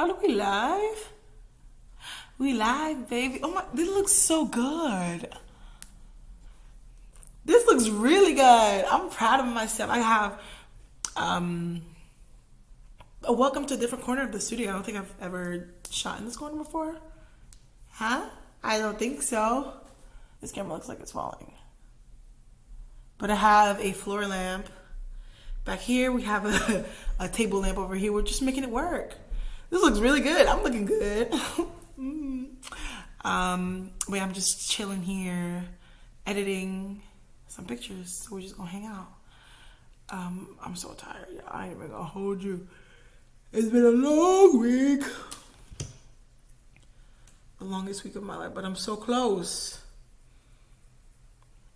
Are we live? We live, baby. Oh my, this looks so good. This looks really good. I'm proud of myself. I have a welcome to a different corner of the studio. I don't think I've ever shot in this corner before. Huh? I don't think so. This camera looks like it's falling. But I have a floor lamp. Back here we have a table lamp over here. We're just making it work. This looks really good. I'm looking good. Wait, I'm just chilling here, editing some pictures. So we're just gonna hang out. I'm so tired. I ain't even gonna hold you. It's been a long week. The longest week of my life, but I'm so close.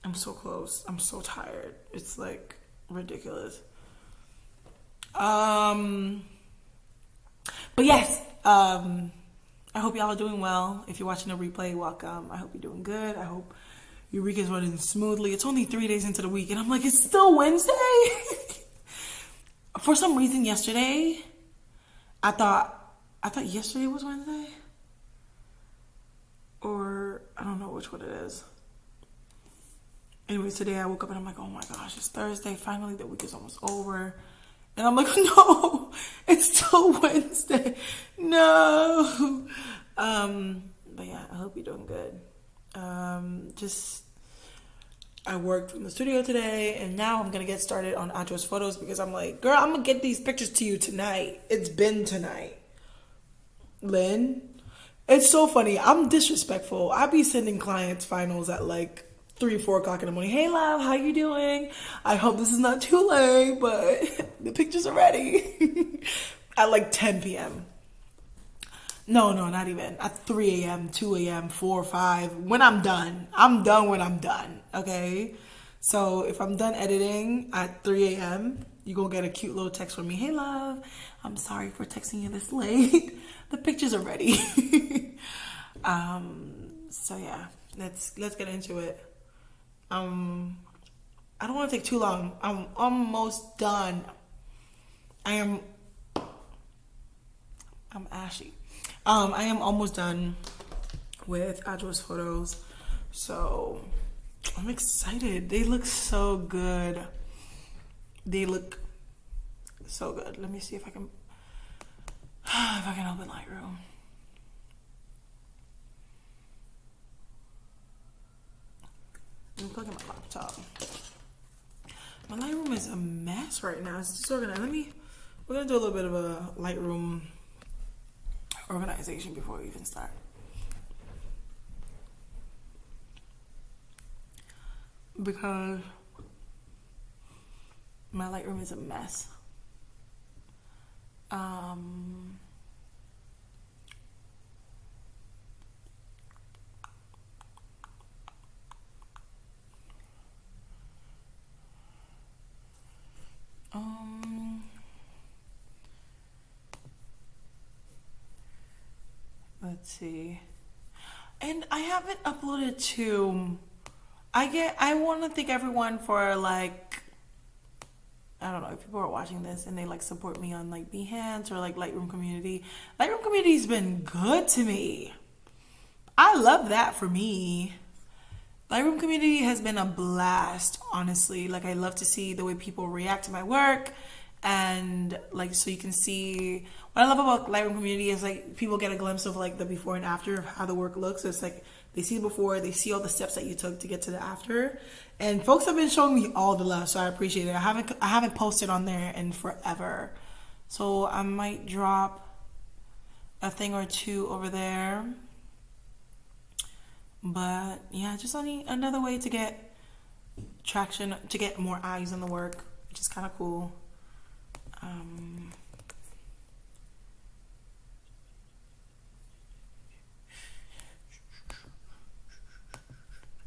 I'm so close. I'm so tired. It's like ridiculous. But yes, I hope y'all are doing well. If you're watching a replay, welcome. I hope you're doing good. I hope your week is running smoothly. It's only 3 days into the week, and I'm like, it's still Wednesday? For some reason, yesterday, I thought yesterday was Wednesday. Or, I don't know which one it is. Anyways, today I woke up and I'm like, oh my gosh, it's Thursday. Finally, the week is almost over. And I'm like, no, it's still Wednesday. No. But yeah, I hope you're doing good. I worked from the studio today, and now I'm going to get started on Ajo's photos because I'm like, girl, I'm going to get these pictures to you tonight. It's been tonight. Lynn, it's so funny. I'm disrespectful. I be sending clients finals at like 3, 4 o'clock in the morning. Hey, love, how you doing? I hope this is not too late, but the pictures are ready. At like 10 p.m. No, not even. At 3 a.m., 2 a.m., 4, 5. When I'm done. I'm done when I'm done, okay? So if I'm done editing at 3 a.m., you're going to get a cute little text from me. Hey, love, I'm sorry for texting you this late. The pictures are ready. So yeah, let's get into it. I don't want to take too long. I'm almost done. I'm ashy. I am almost done with Ajo's photos. So I'm excited. They look so good. They look so good. Let me see if I can open Lightroom. I'm plugging my laptop. My Lightroom is a mess right now. It's disorganized. We're gonna do a little bit of a Lightroom organization before we even start. Because my Lightroom is a mess. Let's see. And I haven't uploaded to. I want to thank everyone for like. I don't know if people are watching this and they like support me on like Behance or like Lightroom community. Lightroom community's been good to me. I love that for me. Lightroom community has been a blast, honestly. Like I love to see the way people react to my work. And like, so you can see what I love about Lightroom community is like people get a glimpse of like the before and after of how the work looks. So it's like they see the before, they see all the steps that you took to get to the after. And folks have been showing me all the love, so I appreciate it. I haven't posted on there in forever. So I might drop a thing or two over there. But yeah, just another way to get traction, to get more eyes on the work, which is kind of cool.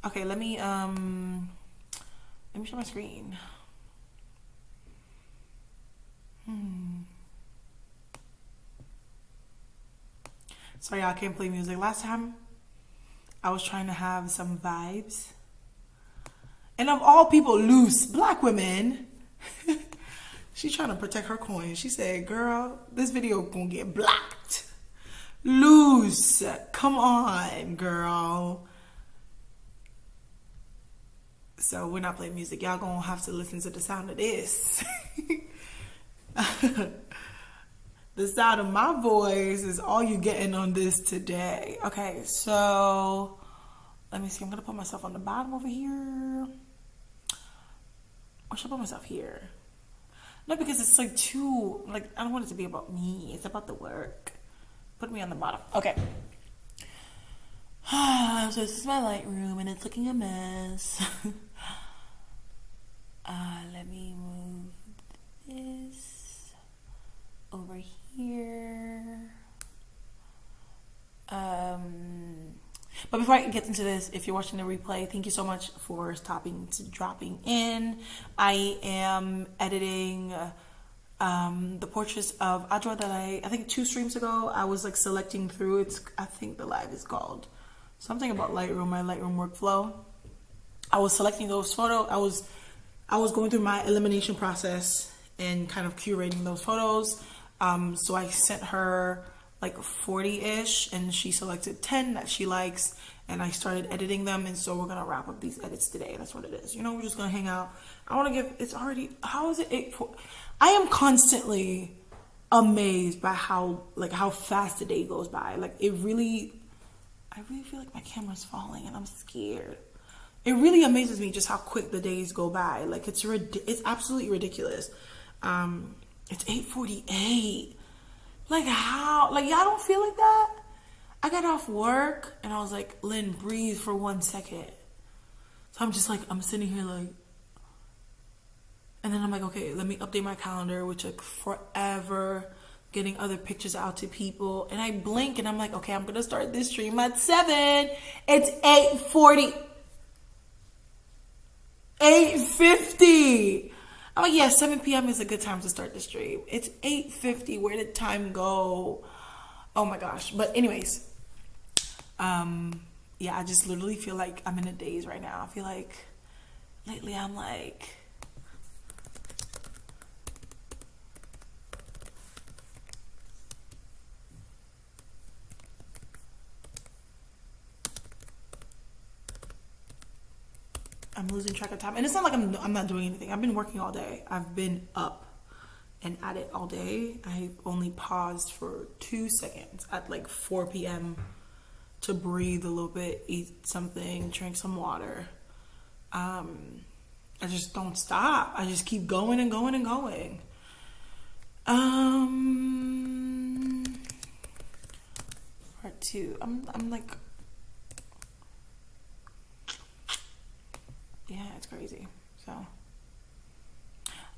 Okay, let me share my screen. Sorry, I can't play music. Last time I was trying to have some vibes, and of all people, loose black women. She's trying to protect her coin. She said, girl, this video gonna get blocked. Loose. Come on, girl. So we're not playing music. Y'all gonna have to listen to the sound of this. The sound of my voice is all you getting on this today. Okay, so let me see. I'm gonna put myself on the bottom over here. Or should I put myself here? No, because it's like too, like, I don't want it to be about me. It's about the work. Put me on the bottom. Okay. So this is my Lightroom and it's looking a mess. Let me move this over here. But before I get into this, if you're watching the replay, thank you so much for dropping in. I am editing the portraits of Adra that I think 2 streams ago. I was like selecting through. I think the live is called something about Lightroom, my Lightroom workflow. I was selecting those photos. I was going through my elimination process and kind of curating those photos. So I sent her like 40-ish and she selected 10 that she likes and I started editing them, and so we're gonna wrap up these edits today. That's what it is. You know, we're just gonna hang out. I want to give, it's already, how is it 8:40? I am constantly amazed by how fast the day goes by. Like I really feel like my camera's falling and I'm scared. It really amazes me just how quick the days go by. Like it's absolutely ridiculous. It's 8:48. Like how? Like y'all don't feel like that? I got off work and I was like, Lynn, breathe for 1 second. So I'm just like, I'm sitting here like, and then I'm like, okay, let me update my calendar, which took forever, getting other pictures out to people. And I blink and I'm like, okay, I'm gonna start this stream at 7. It's 8:40. 8:50. I'm like, yeah, 7 p.m. is a good time to start the stream. It's 8:50. Where did time go? Oh my gosh. But anyways, yeah, I just literally feel like I'm in a daze right now. I feel like lately I'm like, I'm losing track of time. And it's not like I'm not doing anything. I've been working all day. I've been up and at it all day. I only paused for 2 seconds at like 4 p.m. to breathe a little bit, eat something, drink some water. I just don't stop. I just keep going and going and going. Part 2. I'm like, yeah, it's crazy. So,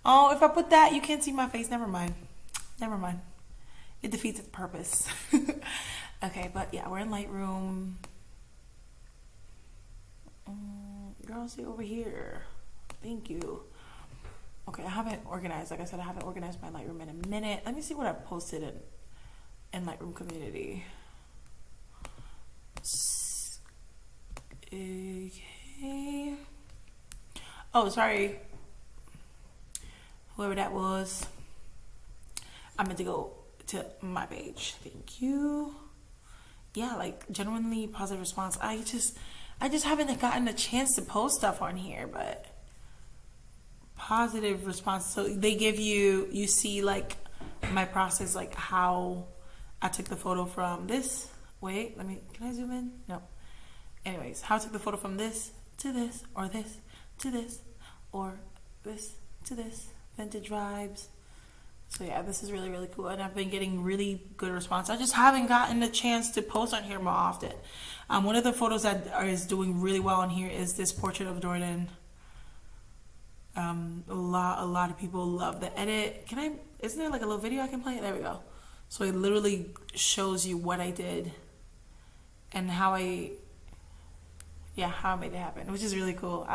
oh, if I put that, you can't see my face. Never mind. It defeats its purpose. Okay, but yeah, we're in Lightroom. Girl, see over here. Thank you. Okay, I haven't organized. Like I said, I haven't organized my Lightroom in a minute. Let me see what I posted in Lightroom community. Okay. Oh, sorry. Whoever that was. I meant to go to my page. Thank you. Yeah, like genuinely positive response. I just haven't gotten a chance to post stuff on here, but positive response. So they give you see like my process, like how I took the photo from this. Wait, can I zoom in? No. Anyways, how I took the photo from this to this, or this to this, or this to this, vintage vibes. So yeah, this is really, really cool. And I've been getting really good response. I just haven't gotten the chance to post on here more often. One of the photos that is doing really well on here is this portrait of Jordan. A lot of people love the edit. Isn't there like a little video I can play? There we go. So it literally shows you what I did and how I made it happen, which is really cool.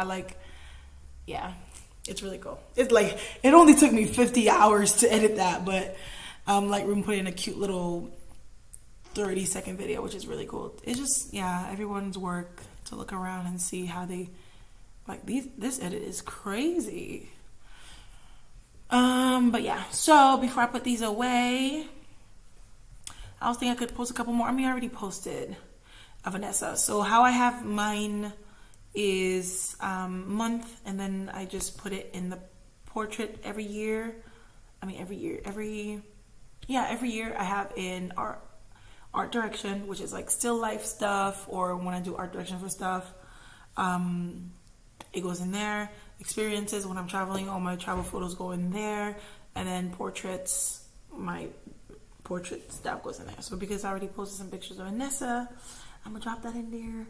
It's really cool. It's like, it only took me 50 hours to edit that, but Lightroom put in a cute little 30-second video, which is really cool. It's just, yeah, everyone's work to look around and see how they, like, this edit is crazy. But yeah, so before I put these away, I was thinking I could post a couple more. I mean, I already posted a Vanessa. So how I have mine is month, and then I just put it in the portrait every year. I mean, every year I have in art direction, which is like still life stuff, or when I do art direction for stuff, it goes in there. Experiences, when I'm traveling, all my travel photos go in there, and then portraits, my portrait stuff goes in there. So because I already posted some pictures of Vanessa, I'm gonna drop that in there.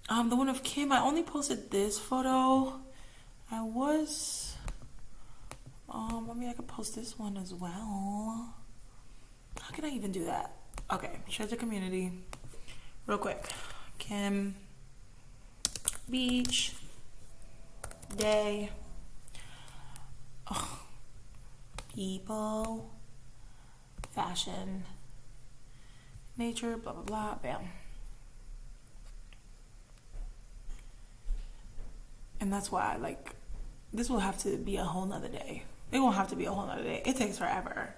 The one of Kim, I only posted this photo. I was maybe I could post this one as well. How can I even do that? Okay, share the community real quick. Kim beach day. Oh, people, fashion, nature, blah blah blah. Bam. And that's why, like, this will have to be a whole nother day. It won't have to be a whole nother day. It takes forever.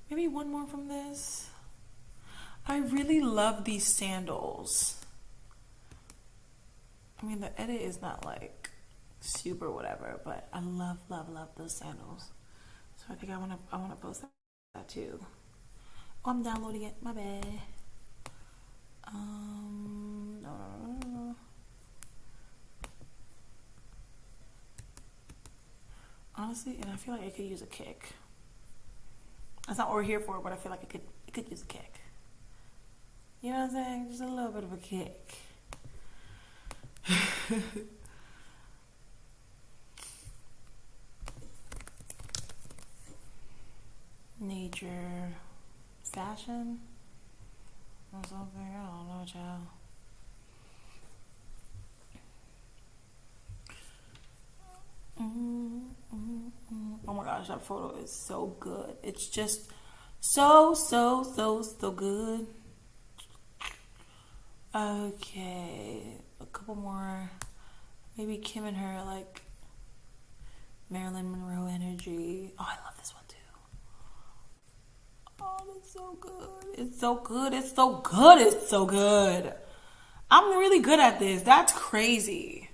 Maybe one more from this. I really love these sandals. I mean, the edit is not like super whatever, but I love those sandals. So I think I wanna post that too. Oh, I'm downloading it. My bad. No. Honestly, and I feel like it could use a kick. That's not what we're here for, but I feel like it could use a kick. You know what I'm saying? Just a little bit of a kick. Nature, fashion, or something. I don't know, child. Oh my gosh, that photo is so good. It's just so good. Okay, a couple more. Maybe Kim and her, like Marilyn Monroe energy. Oh, I love this one too. Oh, that's so good. It's so good. It's so good. It's so good. I'm really good at this. That's crazy.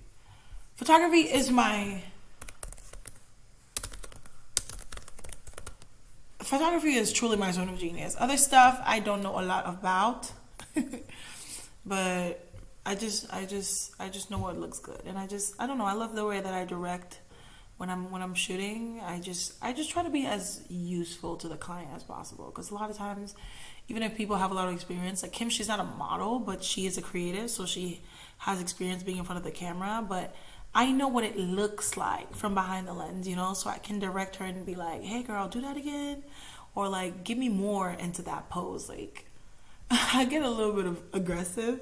Photography is truly my zone of genius. Other stuff I don't know a lot about. But I just know what looks good, and I don't know. I love the way that I direct when I'm shooting. I just try to be as useful to the client as possible, because a lot of times, even if people have a lot of experience, like Kim, she's not a model, but she is a creative, so she has experience being in front of the camera. But I know what it looks like from behind the lens, you know, so I can direct her and be like, "Hey, girl, do that again," or like, "Give me more into that pose," like. I get a little bit of aggressive,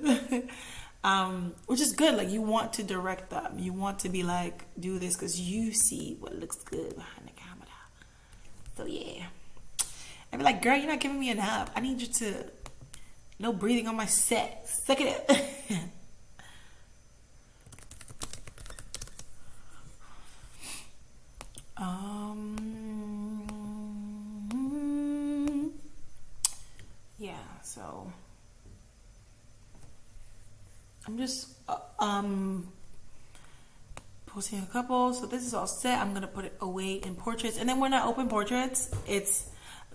which is good. Like, you want to direct them. You want to be like, do this because you see what looks good behind the camera. So yeah, I'd be like, girl, you're not giving me enough. I need you to, no breathing on my set. Suck it up. Yeah, so I'm just posting a couple. So this is all set. I'm gonna put it away in portraits, and then when I open portraits, it's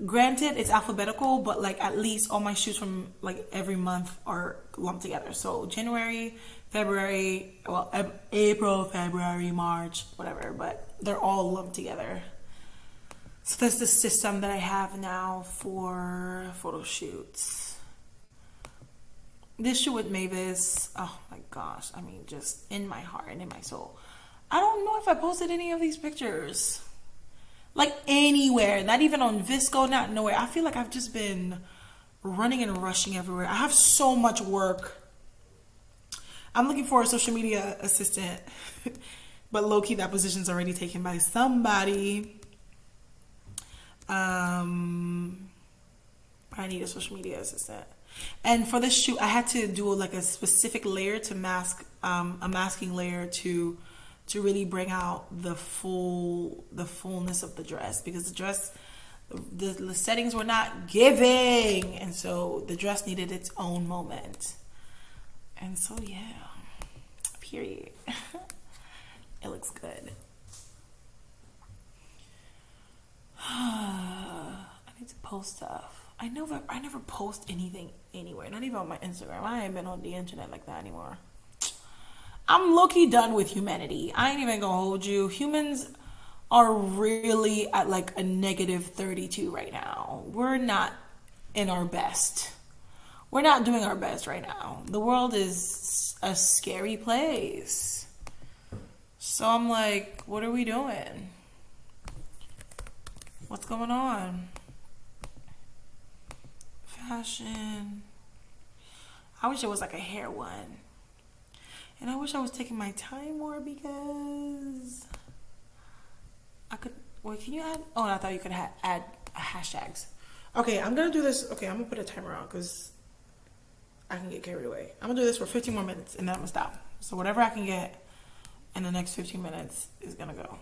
granted it's alphabetical, but like at least all my shoots from like every month are lumped together. So January, February, well, April, February, March, whatever, but they're all lumped together. So that's the system that I have now for photo shoots. This shoot with Mavis, oh my gosh, I mean, just in my heart and in my soul. I don't know if I posted any of these pictures. Like anywhere, not even on Visco, not nowhere. I feel like I've just been running and rushing everywhere. I have so much work. I'm looking for a social media assistant, but low-key that position's already taken by somebody. I need a social media assistant. And for this shoot, I had to do like a specific layer to mask, a masking layer to to really bring out the fullness of the dress, because the dress, the settings were not giving, and so the dress needed its own moment. And so yeah, period. It looks good. I need to post stuff. I never post anything anywhere, not even on my Instagram. I ain't been on the internet like that anymore. I'm low-key done with humanity. I ain't even gonna hold you. Humans are really at like a negative 32 right now. We're not in our best. We're not doing our best right now. The world is a scary place. So I'm like, what are we doing? What's going on? Fashion. I wish it was like a hair one. And I wish I was taking my time more, because I could. Wait, can you add? Oh, I thought you could add hashtags. Okay, I'm gonna do this. Okay, I'm gonna put a timer on because I can get carried away. I'm gonna do this for 15 more minutes and then I'm gonna stop. So whatever I can get in the next 15 minutes is gonna go.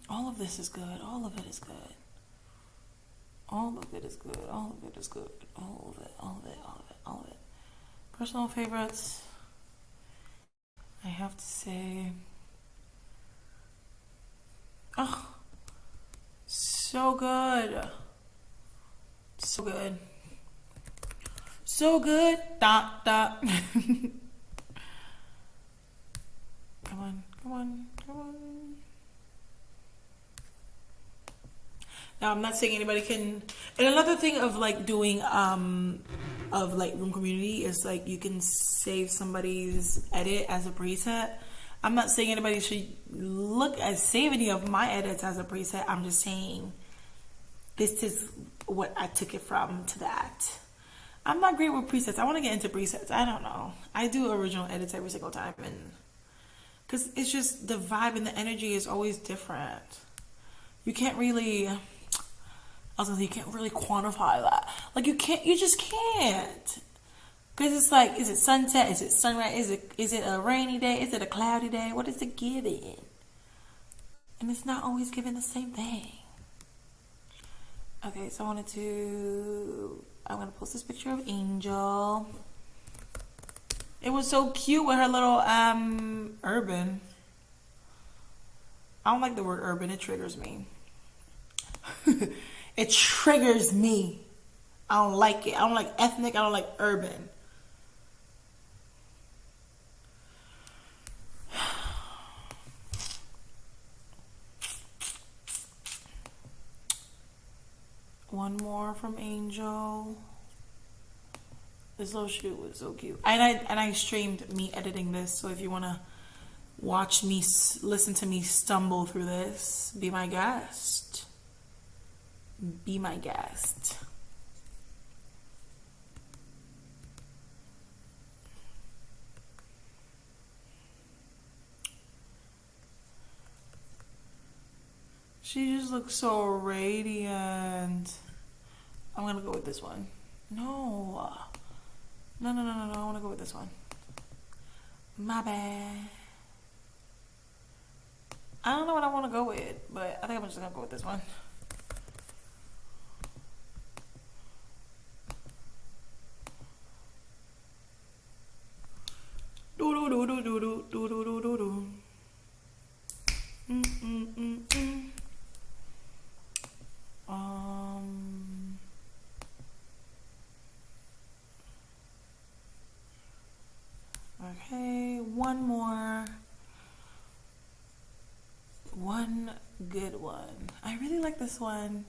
All of this is good. All of it is good. All of it is good. All of it is good. All of it. All of it. All of it. All of it. Personal favorites. I have to say, oh, so good. So good. So good. Dot, dot. Come on. Come on. Come on. Now, I'm not saying anybody can. And another thing of like doing of Lightroom community is like you can save somebody's edit as a preset. I'm not saying anybody should look at save any of my edits as a preset. I'm just saying this is what I took it from to that. I'm not great with presets. I want to get into presets. I don't know. I do original edits every single time, and because it's just the vibe and the energy is always different. You can't really. I was gonna say, you can't really quantify that. Like you just can't. Because it's like, is it sunset? Is it sunrise? Is it a rainy day? Is it a cloudy day? What is it giving? And it's not always giving the same thing. Okay, so I'm gonna post this picture of Angel. It was so cute with her little urban. I don't like the word urban, it triggers me. It triggers me. I don't like it. I don't like ethnic. I don't like urban. One more from Angel. This little shoot was so cute. And I streamed me editing this. So if you want to watch me, listen to me stumble through this, be my guest. Be my guest. She just looks so radiant. I'm gonna go with this one. No. No. I wanna go with this one. My bad. I don't know what I wanna go with, but I think I'm just gonna go with this one. Okay, one more. One good one. I really like this one.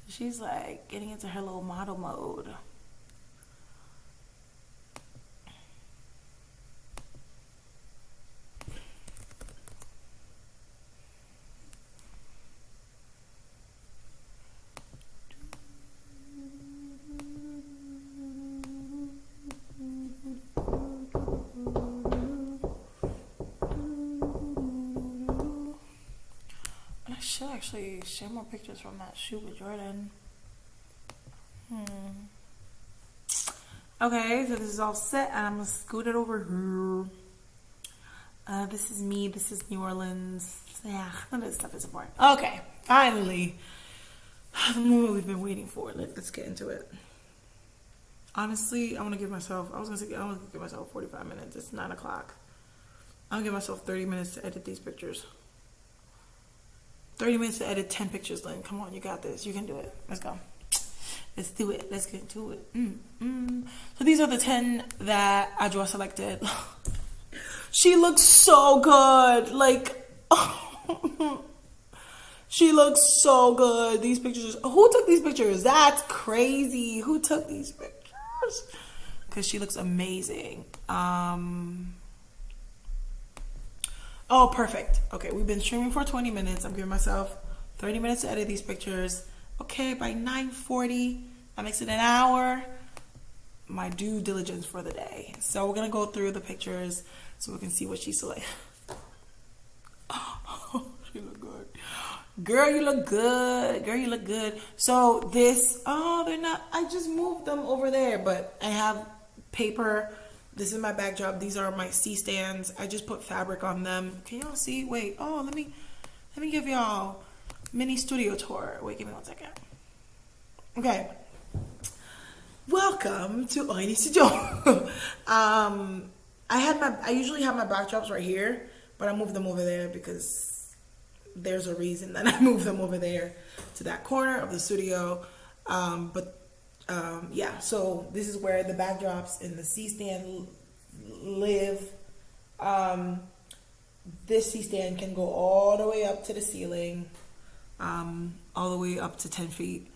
She's like getting into her little model mode. Actually share more pictures from that shoot with Jordan. Okay, so this is all set, and I'm gonna scoot it over here. This is me. This is New Orleans. Yeah, none of this stuff is important. Okay, finally, the moment we've been waiting for. Let's get into it. Honestly, I want to give myself. I was gonna say I want to give myself 45 minutes. It's 9 o'clock. I'm gonna give myself 30 minutes to edit these pictures. 30 minutes to edit 10 pictures, Lynn. Come on, you got this. You can do it. Let's go. Let's do it. Let's get to it. So these are the 10 that Adjoa selected. She looks so good. Like, she looks so good. These pictures. Who took these pictures? That's crazy. Who took these pictures? Because she looks amazing. Oh, perfect. Okay, we've been streaming for 20 minutes. I'm giving myself 30 minutes to edit these pictures. Okay, by 9:40, that makes it an hour. My due diligence for the day. So we're gonna go through the pictures so we can see what she selected. Oh, she look good. Girl, you look good. Girl, you look good. So this, oh, they're not, I just moved them over there, but I have paper. This is my backdrop. These are my C-stands. I just put fabric on them. Can y'all see? Wait, oh, let me give y'all mini studio tour. Wait, give me 1 second. Okay. Welcome to Oily Studio. I usually have my backdrops right here, but I moved them over there because there's a reason that I moved them over there to that corner of the studio. Yeah, so this is where the backdrops and the C-stand live. This C-stand can go all the way up to the ceiling, all the way up to 10 feet.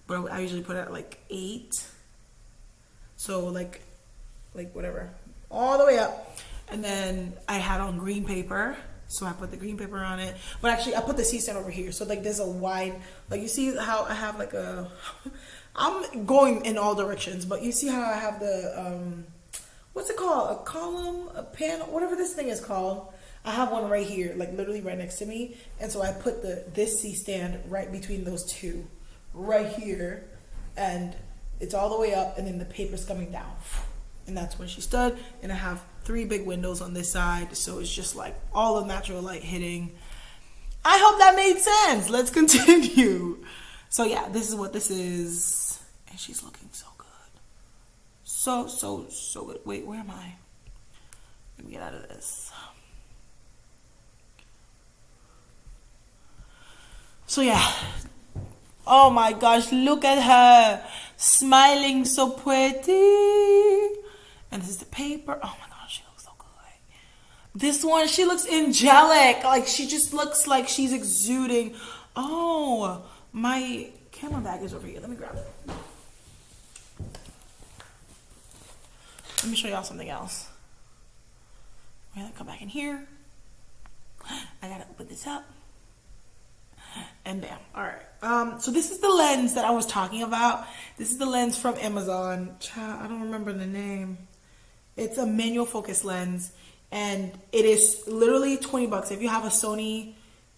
But I usually put it at like 8. So like whatever, all the way up. And then I had on green paper, so I put the green paper on it. But actually, I put the C-stand over here. So like there's a wide, like you see how I have like a, I'm going in all directions, but you see how I have the, what's it called? A column, a panel, whatever this thing is called. I have one right here, like literally right next to me. And so I put this C-stand right between those two, right here. And it's all the way up, and then the paper's coming down. And that's when she stood. And I have 3 big windows on this side, so it's just like all the natural light hitting. I hope that made sense. Let's continue. So yeah, this is what this is. And she's looking so good. So good. Wait, where am I? Let me get out of this. So yeah. Oh my gosh, look at her. Smiling so pretty. And this is the paper. Oh my gosh, she looks so good. This one, she looks angelic. Like, she just looks like she's exuding. Oh, my camera bag is over here. Let me grab it. Let me show y'all something else. We're gonna come back in here. I gotta open this up. And bam. All right. So this is the lens that I was talking about. This is the lens from Amazon. I don't remember the name. It's a manual focus lens, and it is literally $20. If you have a Sony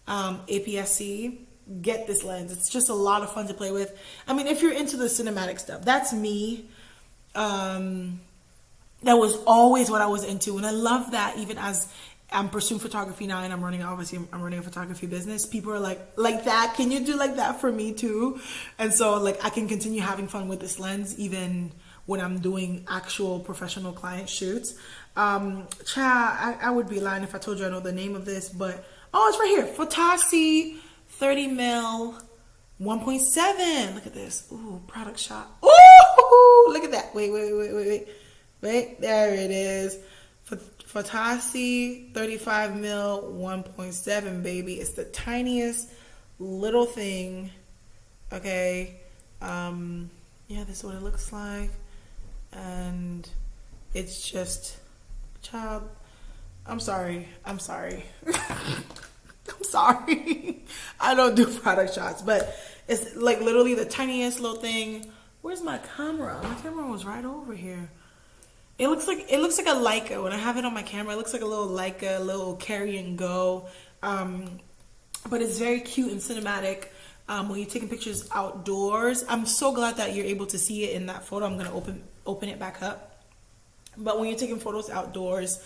APS-C, get this lens. It's just a lot of fun to play with. I mean, if you're into the cinematic stuff, that's me. That was always what I was into, and I love that. Even as I'm pursuing photography now, and I'm running a photography business. People are like that. Can you do like that for me too? And so like I can continue having fun with this lens even when I'm doing actual professional client shoots. I would be lying if I told you I know the name of this, but oh, it's right here. Photossi 30mm 1.7. Look at this. Ooh, product shot. Ooh, look at that. Wait. There it is. Photossi 35mm 1.7, baby. It's the tiniest little thing. Okay. Yeah, this is what it looks like. And it's just, child, I'm sorry. I'm sorry. I don't do product shots, but it's like literally the tiniest little thing. Where's my camera? My camera was right over here. It looks like a Leica. When I have it on my camera, it looks like a little Leica, a little carry and go. But it's very cute and cinematic when you're taking pictures outdoors. I'm so glad that you're able to see it in that photo. I'm gonna open it back up. But when you're taking photos outdoors,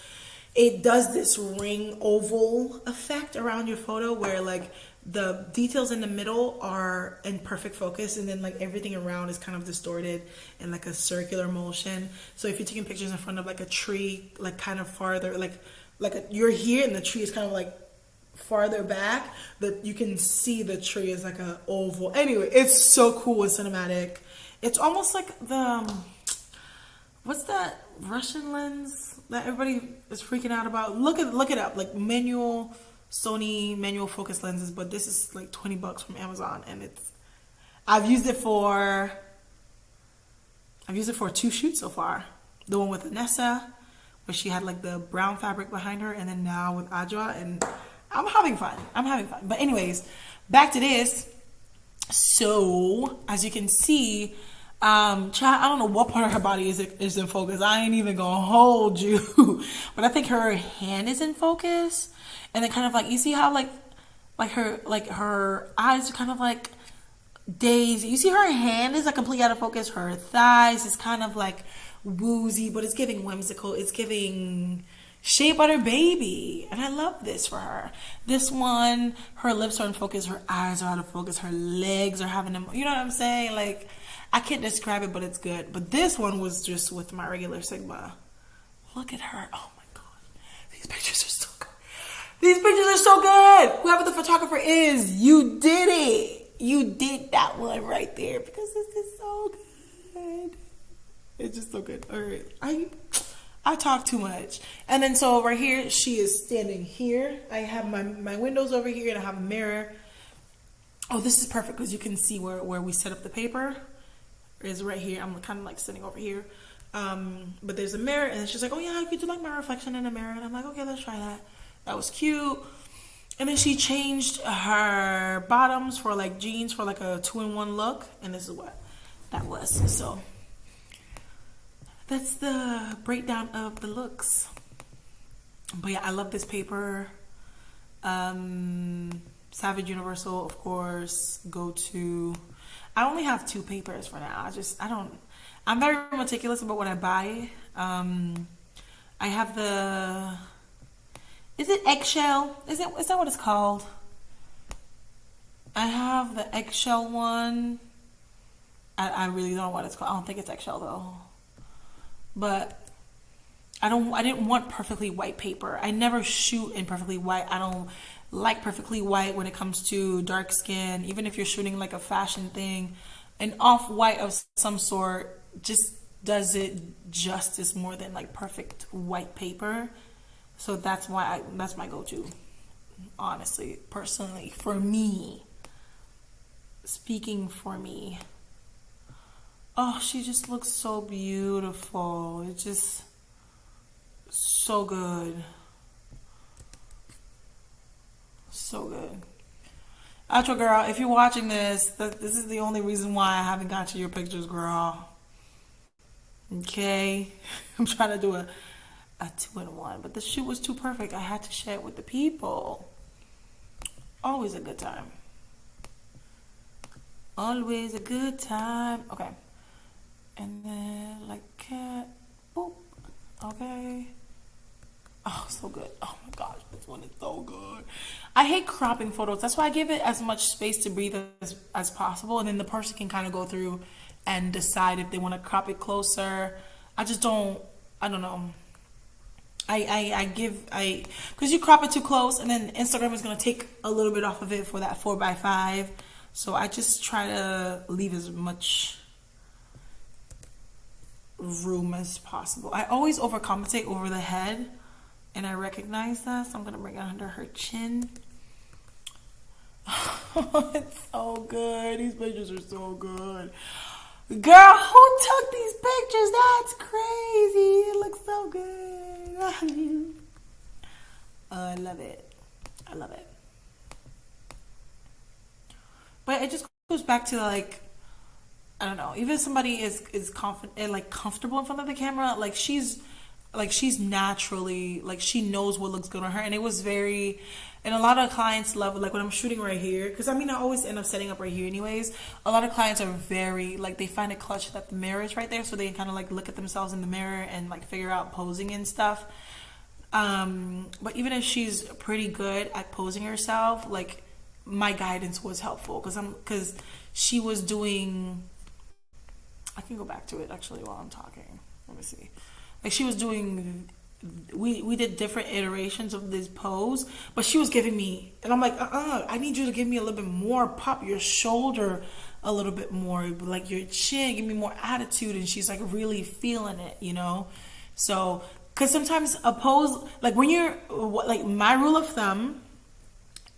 it does this ring oval effect around your photo where like the details in the middle are in perfect focus, and then like everything around is kind of distorted in like a circular motion. So if you're taking pictures in front of like a tree, like kind of farther, you're here and the tree is kind of like farther back, that you can see the tree is like a oval. Anyway, it's so cool with cinematic. It's almost like the what's that Russian lens that everybody is freaking out about? Look it up, like Sony manual focus lenses, but this is like $20 from Amazon, and I've used it for 2 shoots so far. The one with Anessa, where she had like the brown fabric behind her, and then now with Adjoa, and I'm having fun. But anyways, back to this. So as you can see, I don't know what part of her body is in focus. I ain't even gonna hold you, but I think her hand is in focus, and then kind of like, you see how her eyes are kind of like dazed. You see her hand is like completely out of focus. Her thighs is kind of like woozy, but it's giving whimsical. It's giving shea butter baby, and I love this for her. This one, her lips are in focus, her eyes are out of focus, her legs are having them, you know what I'm saying? Like, I can't describe it, but it's good. But this one was just with my regular Sigma. Look at her. Oh my god, these pictures are so good. These pictures are so good. Whoever the photographer is, you did it. You did that one right there, because this is so good. It's just so good. All right, I talk too much. And then so right here, she is standing here. I have my windows over here, and I have a mirror. Oh, this is perfect because you can see where we set up the paper. Is right here. I'm kind of like sitting over here. But there's a mirror, and she's like, oh yeah, you do like my reflection in the mirror. And I'm like, okay, let's try that. That was cute. And then she changed her bottoms for like jeans for like a 2-in-1 look. And this is what that was. So that's the breakdown of the looks. But yeah, I love this paper. Savage Universal, of course, I only have 2 papers for now. I'm very meticulous about what I buy. I have is it eggshell? Is that what it's called? I have the eggshell one. I really don't know what it's called. I don't think it's eggshell though. But I didn't want perfectly white paper. I never shoot in perfectly white. I don't like perfectly white when it comes to dark skin. Even if you're shooting like a fashion thing, an off-white of some sort just does it justice more than like perfect white paper. So that's that's my go-to, honestly, personally, for me. Speaking for me. Oh, she just looks so beautiful. It's just so good. So good. Outro girl, if you're watching this, this is the only reason why I haven't got to your pictures, girl. Okay? I'm trying to do a 2-in-1, but the shoot was too perfect. I had to share it with the people. Always a good time. Always a good time. Okay. And then like cat. Boop. Okay. Oh, so good. Oh my gosh, this one is so good. I hate cropping photos. That's why I give it as much space to breathe as possible, and then the person can kind of go through and decide if they want to crop it closer. I don't know. Because you crop it too close, and then Instagram is going to take a little bit off of it for that 4x5. So I just try to leave as much room as possible. I always overcompensate over the head, and I recognize that, so I'm going to bring it under her chin. It's so good. These pictures are so good. Girl, who took these pictures? That's crazy. It looks so good. I love it. I love it. But it just goes back to like, I don't know, even if somebody is confident and like comfortable in front of the camera, like she's like she's naturally, like she knows what looks good on her. And it was very, and a lot of clients love it. Like when I'm shooting right here, because I mean I always end up setting up right here anyways. A lot of clients are very like, they find it clutch that the mirror is right there, so they can kind of like look at themselves in the mirror and like figure out posing and stuff. But even if she's pretty good at posing herself, like my guidance was helpful because she was doing, I can go back to it actually while I'm talking. Let me see. Like she was doing, we did different iterations of this pose, but she was giving me, and I'm like, I need you to give me a little bit more, pop your shoulder a little bit more, like your chin, give me more attitude. And she's like really feeling it, you know? So, because sometimes a pose, like when you're, like my rule of thumb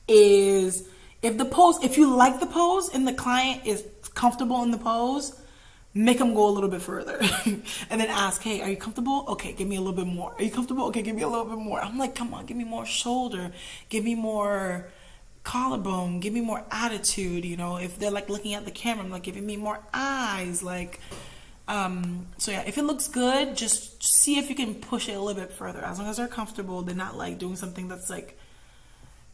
is if you like the pose and the client is comfortable in the pose, make them go a little bit further and then ask, hey, are you comfortable? Okay, give me a little bit more. Are you comfortable? Okay, give me a little bit more. I'm like, come on, give me more shoulder, give me more collarbone, give me more attitude. You know, if they're like looking at the camera, I'm like, giving me more eyes. Like, so yeah, if it looks good, just see if you can push it a little bit further. As long as they're comfortable, they're not like doing something that's like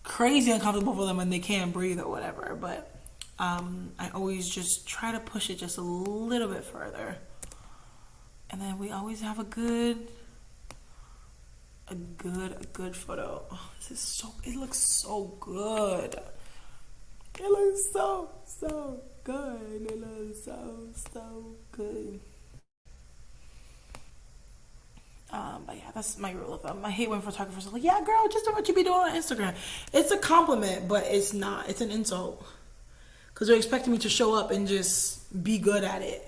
crazy uncomfortable for them and they can't breathe or whatever. But I always just try to push it just a little bit further. And then we always have a good photo. Oh, it looks so good. It looks so good. It looks so good. But yeah, that's my rule of thumb. I hate when photographers are like, yeah, girl, just do what you be doing on Instagram. It's a compliment, but it's not. It's an insult. Because they're expecting me to show up and just be good at it.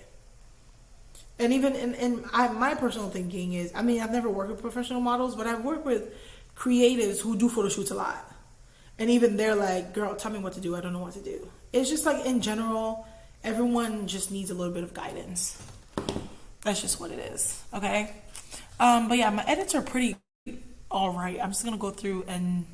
And even my personal thinking is, I mean, I've never worked with professional models, but I've worked with creatives who do photo shoots a lot. And even they're like, girl, tell me what to do. I don't know what to do. It's just like, in general, everyone just needs a little bit of guidance. That's just what it is. Okay? But yeah, my edits are pretty all right. I'm just going to go through and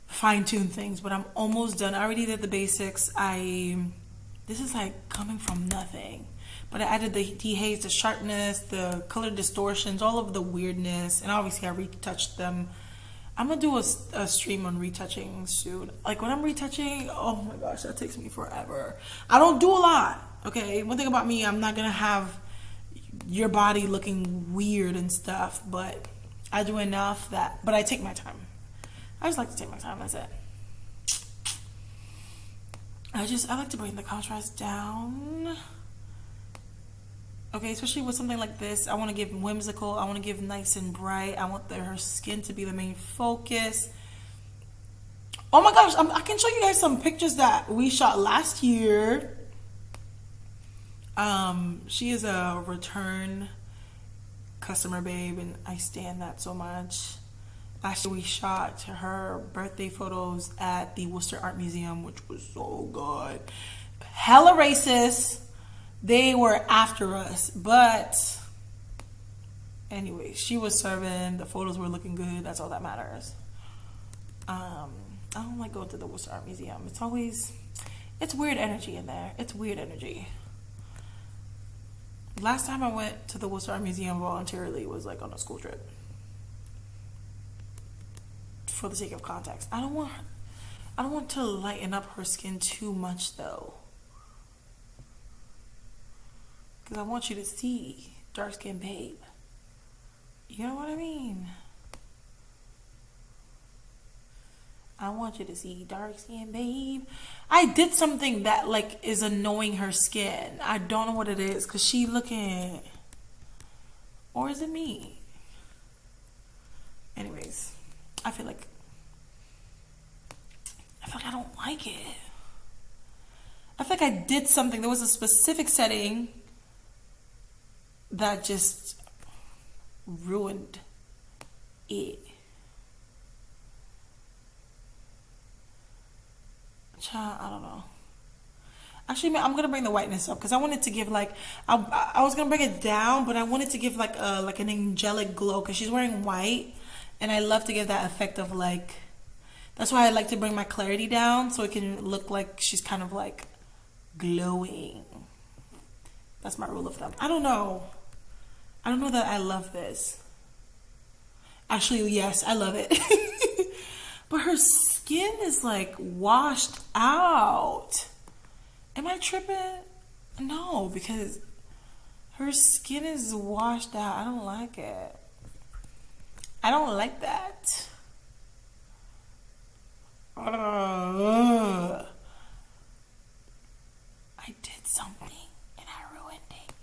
fine-tune things, but I'm almost done. I already did the basics. This is like coming from nothing, but I added the dehaze, the sharpness, the color distortions, all of the weirdness, and obviously I retouched them. I'm gonna do a stream on retouching soon. Like when I'm retouching, oh my gosh, that takes me forever. I don't do a lot. Okay, one thing about me, I'm not gonna have your body looking weird and stuff, but I do enough but I take my time. I just like to take my time, that's it. I like to bring the contrast down. Okay, especially with something like this, I want to give whimsical, I want to give nice and bright. I want her skin to be the main focus. Oh my gosh, I can show you guys some pictures that we shot last year. She is a return customer, babe, and I stand that so much. Last year we shot her birthday photos at the Worcester Art Museum, which was so good. Hella racist. They were after us, but anyway, she was serving. The photos were looking good. That's all that matters. I don't like going to the Worcester Art Museum. It's weird energy in there. It's weird energy. Last time I went to the Worcester Art Museum voluntarily was like on a school trip. For the sake of context, I don't want to lighten up her skin too much though, because I want you to see dark skin babe. You know what I mean? I want you to see dark skin babe. I did something that like is annoying her skin. I don't know what it is, because she looking, or is it me? Anyways, I feel like I don't like it. I feel like I did something. There was a specific setting that just ruined it. Child, I don't know. Actually, I'm gonna bring the whiteness up because I wanted to give like I was gonna bring it down, but I wanted to give like an angelic glow because she's wearing white, and I love to give that effect of like. That's why I like to bring my clarity down so it can look like she's kind of like glowing. That's my rule of thumb. I don't know that I love this. Actually, yes, I love it. But her skin is like washed out. Am I tripping? No, because her skin is washed out. I don't like it. I don't like that. I did something and I ruined it.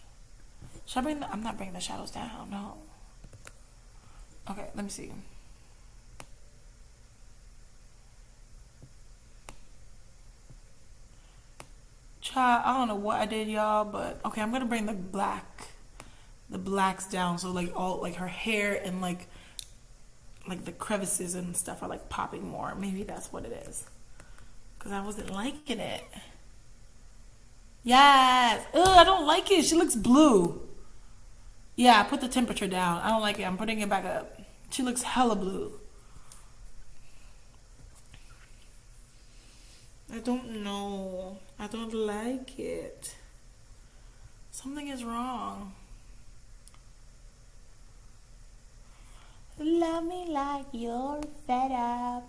Should I bring I'm not bringing the shadows down, no. Okay, let me see. Child, I don't know what I did, y'all, but okay, I'm gonna bring the blacks down, so like all like her hair and like the crevices and stuff are like popping more. Maybe that's what it is, because I wasn't liking it. Yes. Ugh, I don't like it. She looks blue. Yeah, I put the temperature down. I don't like it. I'm putting it back up. She looks hella blue. I don't know. I don't like it. Something is wrong. Love me like you're fed up.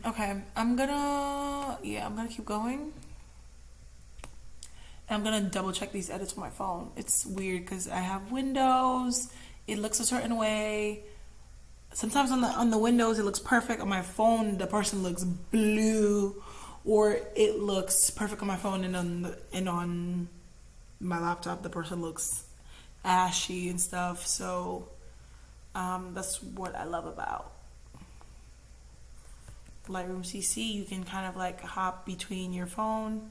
Okay, I'm gonna keep going. I'm gonna double check these edits on my phone. It's weird because I have Windows. It looks a certain way. Sometimes on the Windows it looks perfect. On my phone, the person looks blue, or it looks perfect on my phone, and on my laptop the person looks ashy and stuff. So that's what I love about Lightroom CC. You can kind of like hop between your phone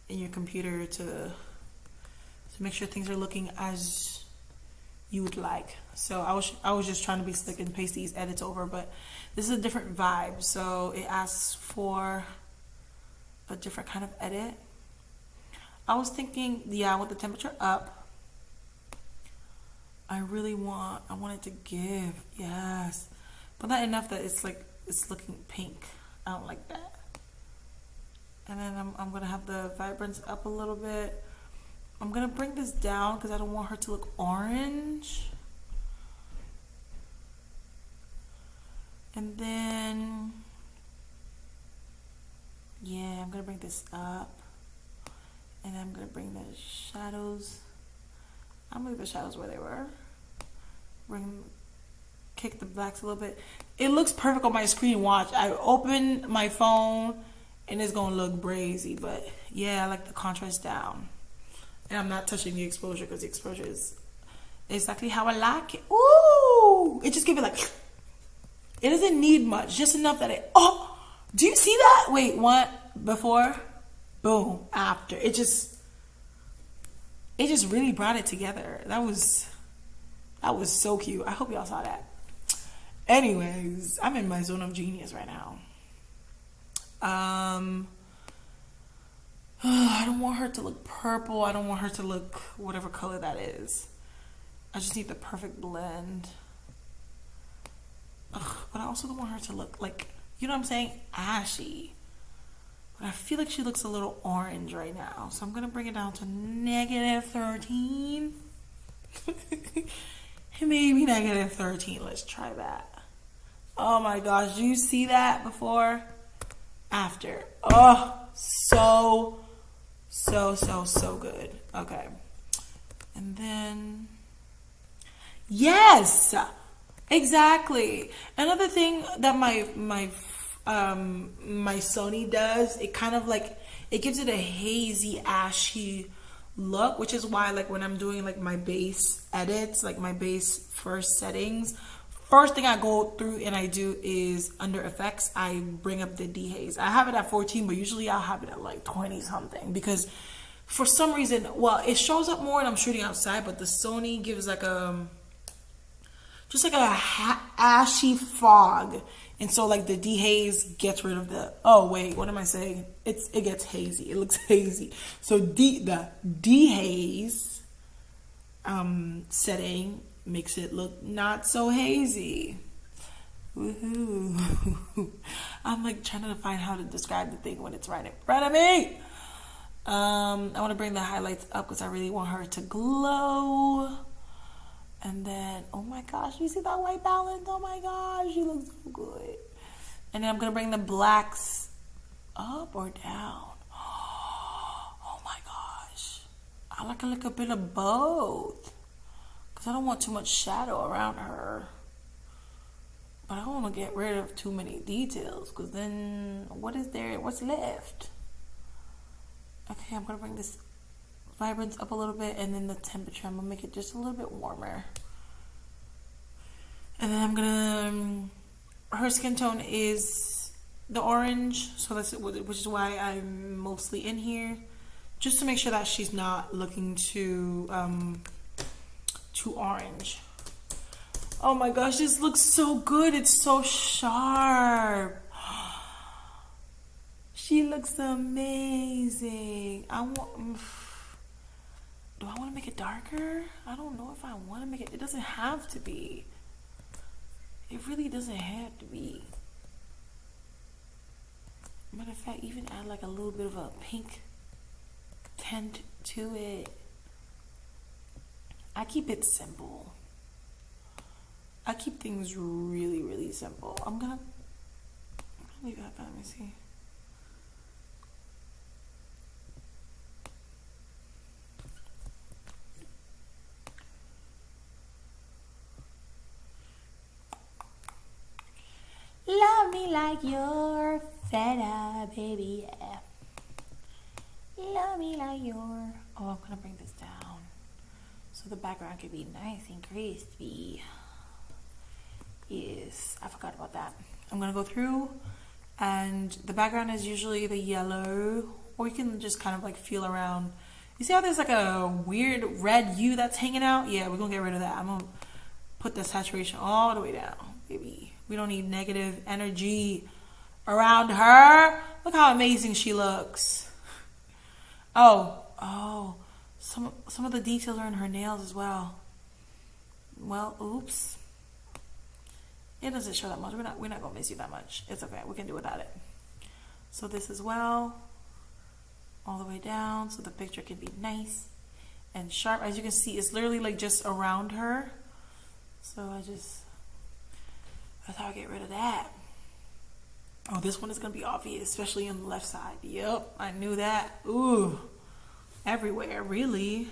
and your computer to make sure things are looking as you would like. So I was just trying to be slick and paste these edits over, but this is a different vibe. So it asks for a different kind of edit. I was thinking, yeah, I want the temperature up. I want it to give, yes, but not enough that it's like it's looking pink. I don't like that. And then I'm gonna have the vibrance up a little bit. I'm gonna bring this down because I don't want her to look orange. And then, yeah, I'm gonna bring this up. And I'm gonna bring the shadows. I'm gonna leave the shadows where they were. Kick the blacks a little bit. It looks perfect on my screen. Watch, I open my phone and it's gonna look brazy, but yeah, I like the contrast down. And I'm not touching the exposure because the exposure is exactly how I like it. Ooh, it just gives it like, it doesn't need much, just enough that oh, do you see that? Wait, what? Before, boom, after. It just really brought it together. That was so cute. I hope y'all saw that. Anyways, I'm in my zone of genius right now. I don't want her to look purple. I don't want her to look whatever color that is. I just need the perfect blend. But I also don't want her to look like, you know what I'm saying, ashy. But I feel like she looks a little orange right now. So I'm going to bring it down to -13. Maybe -13. Let's try that. Oh my gosh. Do you see that before? After. Oh, so good. Okay. And then, yes, exactly. Another thing that my Sony does, it kind of like, it gives it a hazy, ashy look, which is why like when I'm doing like my base edits, like my base first settings, first thing I go through and I do is under effects, I bring up the dehaze. I have it at 14, but usually I'll have it at like 20 something, because for some reason, well, it shows up more when I'm shooting outside, but the Sony gives like just like a ashy fog. And so like the dehaze gets rid of the, oh wait, what am I saying? It gets hazy. It looks hazy. So the dehaze setting makes it look not so hazy. Woohoo. I'm like trying to find how to describe the thing when it's right in front of me. I want to bring the highlights up because I really want her to glow. And then, oh my gosh, you see that white balance? Oh my gosh, she looks so good. And then I'm going to bring the blacks up or down. Oh my gosh. I like a bit of both. Because I don't want too much shadow around her. But I don't want to get rid of too many details. Because then, what's left? Okay, I'm going to bring this vibrance up a little bit, and then the temperature, I'm going to make it just a little bit warmer. And then I'm going to, her skin tone is the orange, so that's which is why I'm mostly in here, just to make sure that she's not looking too orange. Oh my gosh, this looks so good. It's so sharp. She looks amazing. Do I want to make it darker? I don't know if I want to make it. It doesn't have to be. It really doesn't have to be. Matter of fact, even add like a little bit of a pink tint to it. I keep it simple. I keep things really, really simple. I'm gonna leave that. Let me see. Love me like you're feta, baby, yeah. Love me like you're... Oh, I'm gonna bring this down so the background can be nice and crispy. Yes, I forgot about that. I'm gonna go through, and the background is usually the yellow, or you can just kind of like feel around. You see how there's like a weird red hue that's hanging out? Yeah, we're gonna get rid of that. I'm gonna put the saturation all the way down, baby. We don't need negative energy around her. Look how amazing she looks. Oh, some of the details are in her nails as well. Well, oops. It doesn't show that much. We're not gonna miss you that much. It's okay. We can do without it. So this as well, all the way down, so the picture can be nice and sharp. As you can see, it's literally like just around her. So that's how I get rid of that. Oh, this one is going to be obvious, especially on the left side. Yep, I knew that. Ooh, everywhere, really.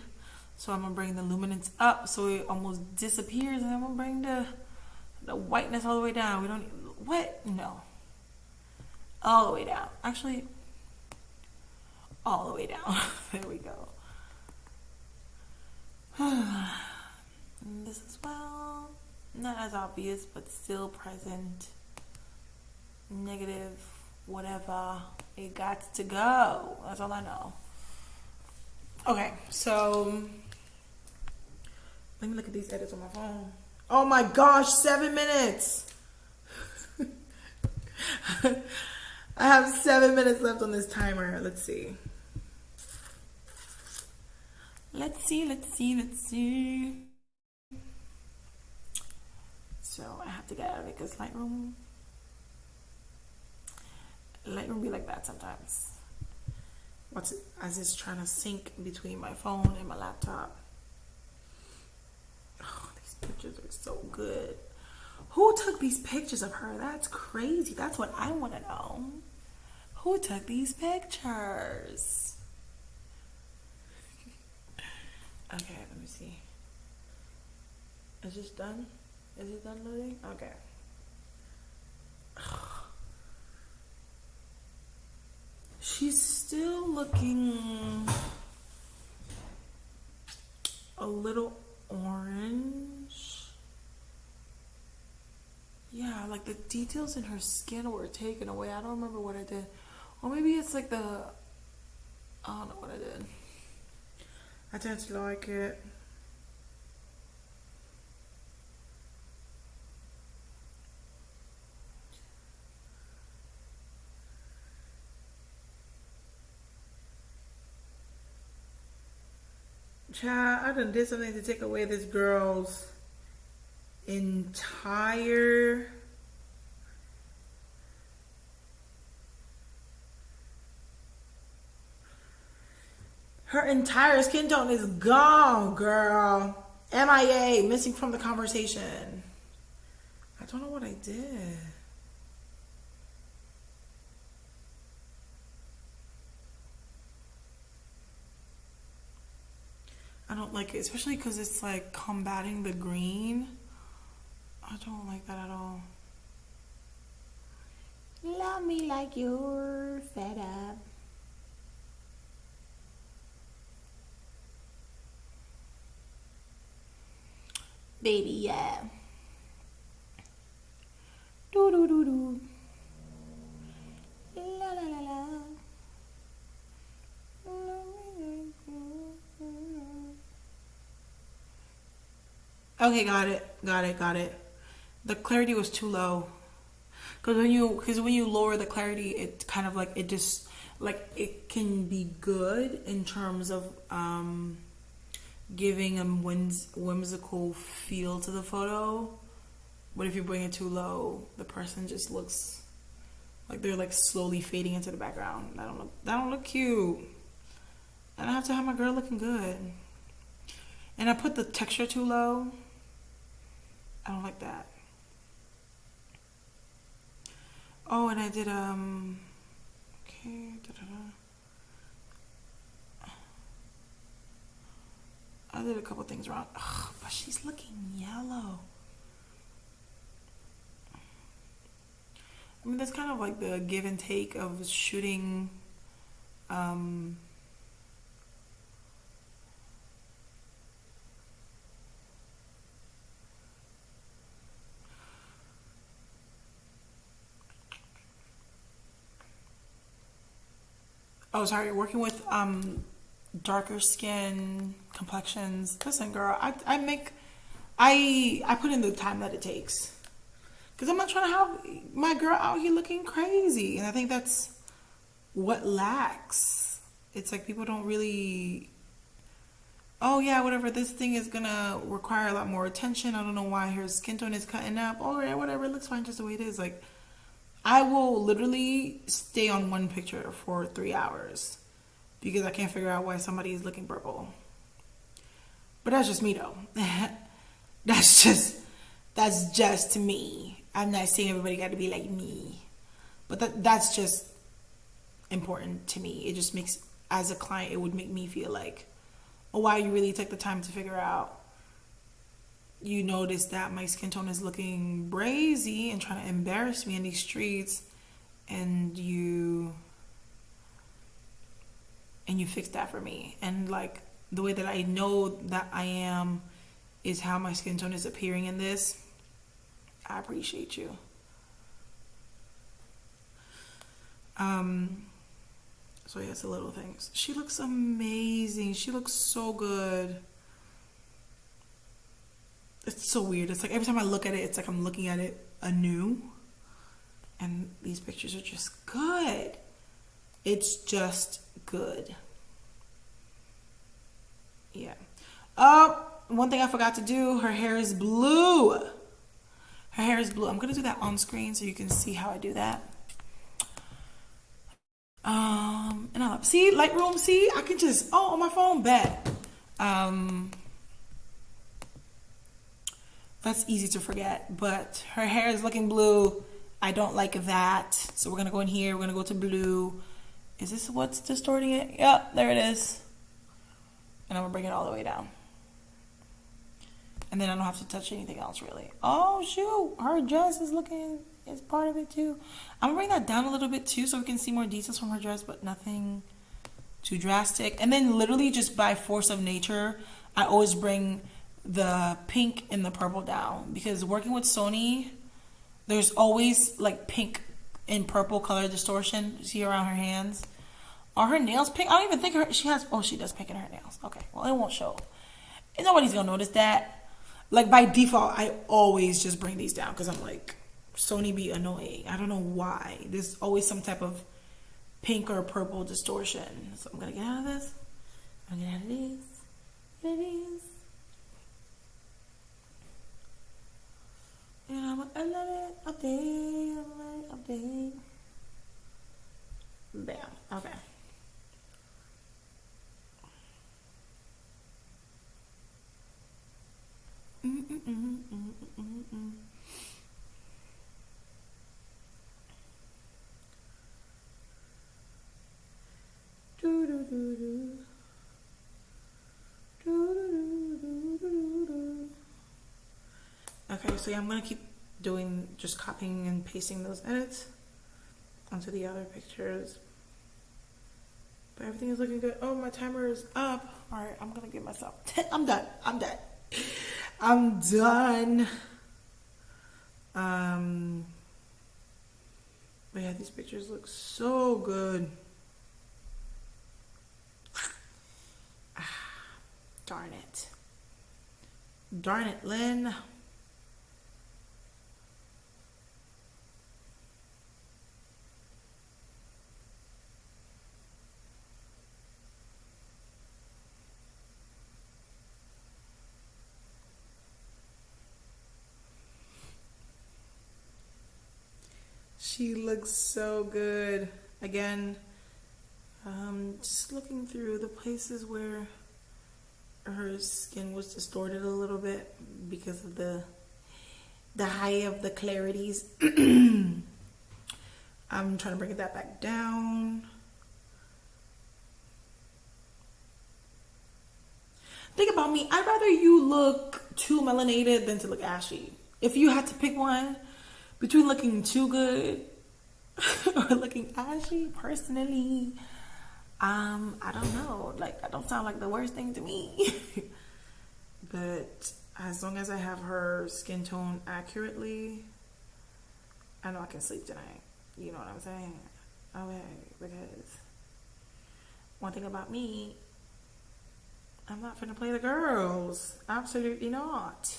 So I'm going to bring the luminance up so it almost disappears. And I'm going to bring the whiteness all the way down. We don't need... What? No. All the way down. Actually, all the way down. There we go. And this as well. Not as obvious, but still present. Negative, whatever. It got to go. That's all I know. Okay, so let me look at these edits on my phone. Oh my gosh, 7 minutes. I have 7 minutes left on this timer. Let's see. Let's see. So I have to get out of it because Lightroom be like that sometimes. As it's trying to sync between my phone and my laptop. Oh, these pictures are so good. Who took these pictures of her? That's crazy. That's what I want to know. Who took these pictures? Okay, let me see. Is this done? Is it done loading? Okay. She's still looking a little orange. Yeah, like the details in her skin were taken away. I don't remember what I did. Or maybe it's like I don't know what I did. I tend to like it. Child, I done did something to take away this girl's entire skin tone is gone, girl. MIA, missing from the conversation. I don't know what I did. I don't like it, especially because it's like combating the green. I don't like that at all. Love me like you're fed up. Baby, yeah. Do do do do. La la la la. Okay, got it. The clarity was too low. Because when you lower the clarity, it kind of like it just like it can be good in terms of giving a whimsical feel to the photo. But if you bring it too low, the person just looks like they're like slowly fading into the background. That don't look cute. And I have to have my girl looking good. And I put the texture too low. I don't like that. Oh, and I did okay, I did a couple things wrong. Ugh, but she's looking yellow. I mean, that's kind of like the give and take of shooting working with darker skin complexions. Listen, girl, I put in the time that it takes. Because I'm not trying to have my girl out here looking crazy. And I think that's what lacks. It's like people don't really, oh yeah, whatever, this thing is going to require a lot more attention. I don't know why her skin tone is cutting up. Oh yeah, whatever, it looks fine just the way it is. Like, I will literally stay on one picture for 3 hours because I can't figure out why somebody is looking purple. But that's just me though. That's just me. I'm not saying everybody got to be like me, but that's just important to me. It just makes, as a client, it would make me feel like, oh wow, you really took the time to figure out. You notice that my skin tone is looking brazy and trying to embarrass me in these streets, and you fix that for me. And like the way that I know that I am is how my skin tone is appearing in this. I appreciate you. So yeah, it's the little things. She looks amazing. She looks so good. It's so weird. It's like every time I look at it, it's like I'm looking at it anew. And these pictures are just good. It's just good. Yeah. One thing I forgot to do, her hair is blue. Her hair is blue. I'm going to do that on screen so you can see how I do that. And I love, see, Lightroom, see, I can just, on my phone, bet. That's easy to forget, but her hair is looking blue. I don't like that. So we're going to go in here. We're going to go to blue. Is this what's distorting it? Yep, there it is. And I'm going to bring it all the way down. And then I don't have to touch anything else really. Oh shoot, her dress is part of it too. I'm gonna bring that down a little bit too so we can see more details from her dress, but nothing too drastic. And then literally just by force of nature, I always bring the pink and the purple down, because working with Sony, there's always like pink and purple color distortion. See around her hands. Are her nails pink? I don't even think she does pink in her nails. Okay, well it won't show. And nobody's gonna notice that. Like by default, I always just bring these down because I'm like, Sony be annoying. I don't know why. There's always some type of pink or purple distortion. So I'm gonna get out of this. I'm gonna get out of these. Get out of these. Okay, so yeah, I'm gonna keep doing, just copying and pasting those edits onto the other pictures. But everything is looking good. Oh, my timer is up. All right, I'm gonna give myself 10. I'm done. I'm done. I'm done. But yeah, these pictures look so good. Darn it. Darn it, Lynn. She looks so good. Again, just looking through the places where her skin was distorted a little bit because of the high of the clarities. I'm trying to bring that back down. Think about me. I'd rather you look too melanated than to look ashy. If you had to pick one between looking too good or looking ashy, personally, I don't know. Like, that don't sound like the worst thing to me. But as long as I have her skin tone accurately, I know I can sleep tonight. You know what I'm saying? Okay, because one thing about me, I'm not finna play the girls. Absolutely not.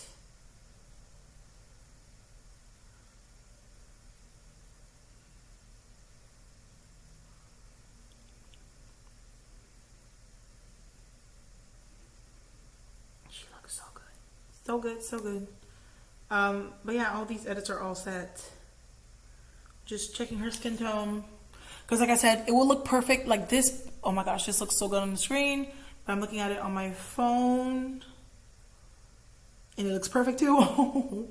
She looks so good. So good, so good. But yeah, all these edits are all set. Just checking her skin tone. Because like I said, it will look perfect like this. Oh my gosh, this looks so good on the screen. But I'm looking at it on my phone. And it looks perfect too.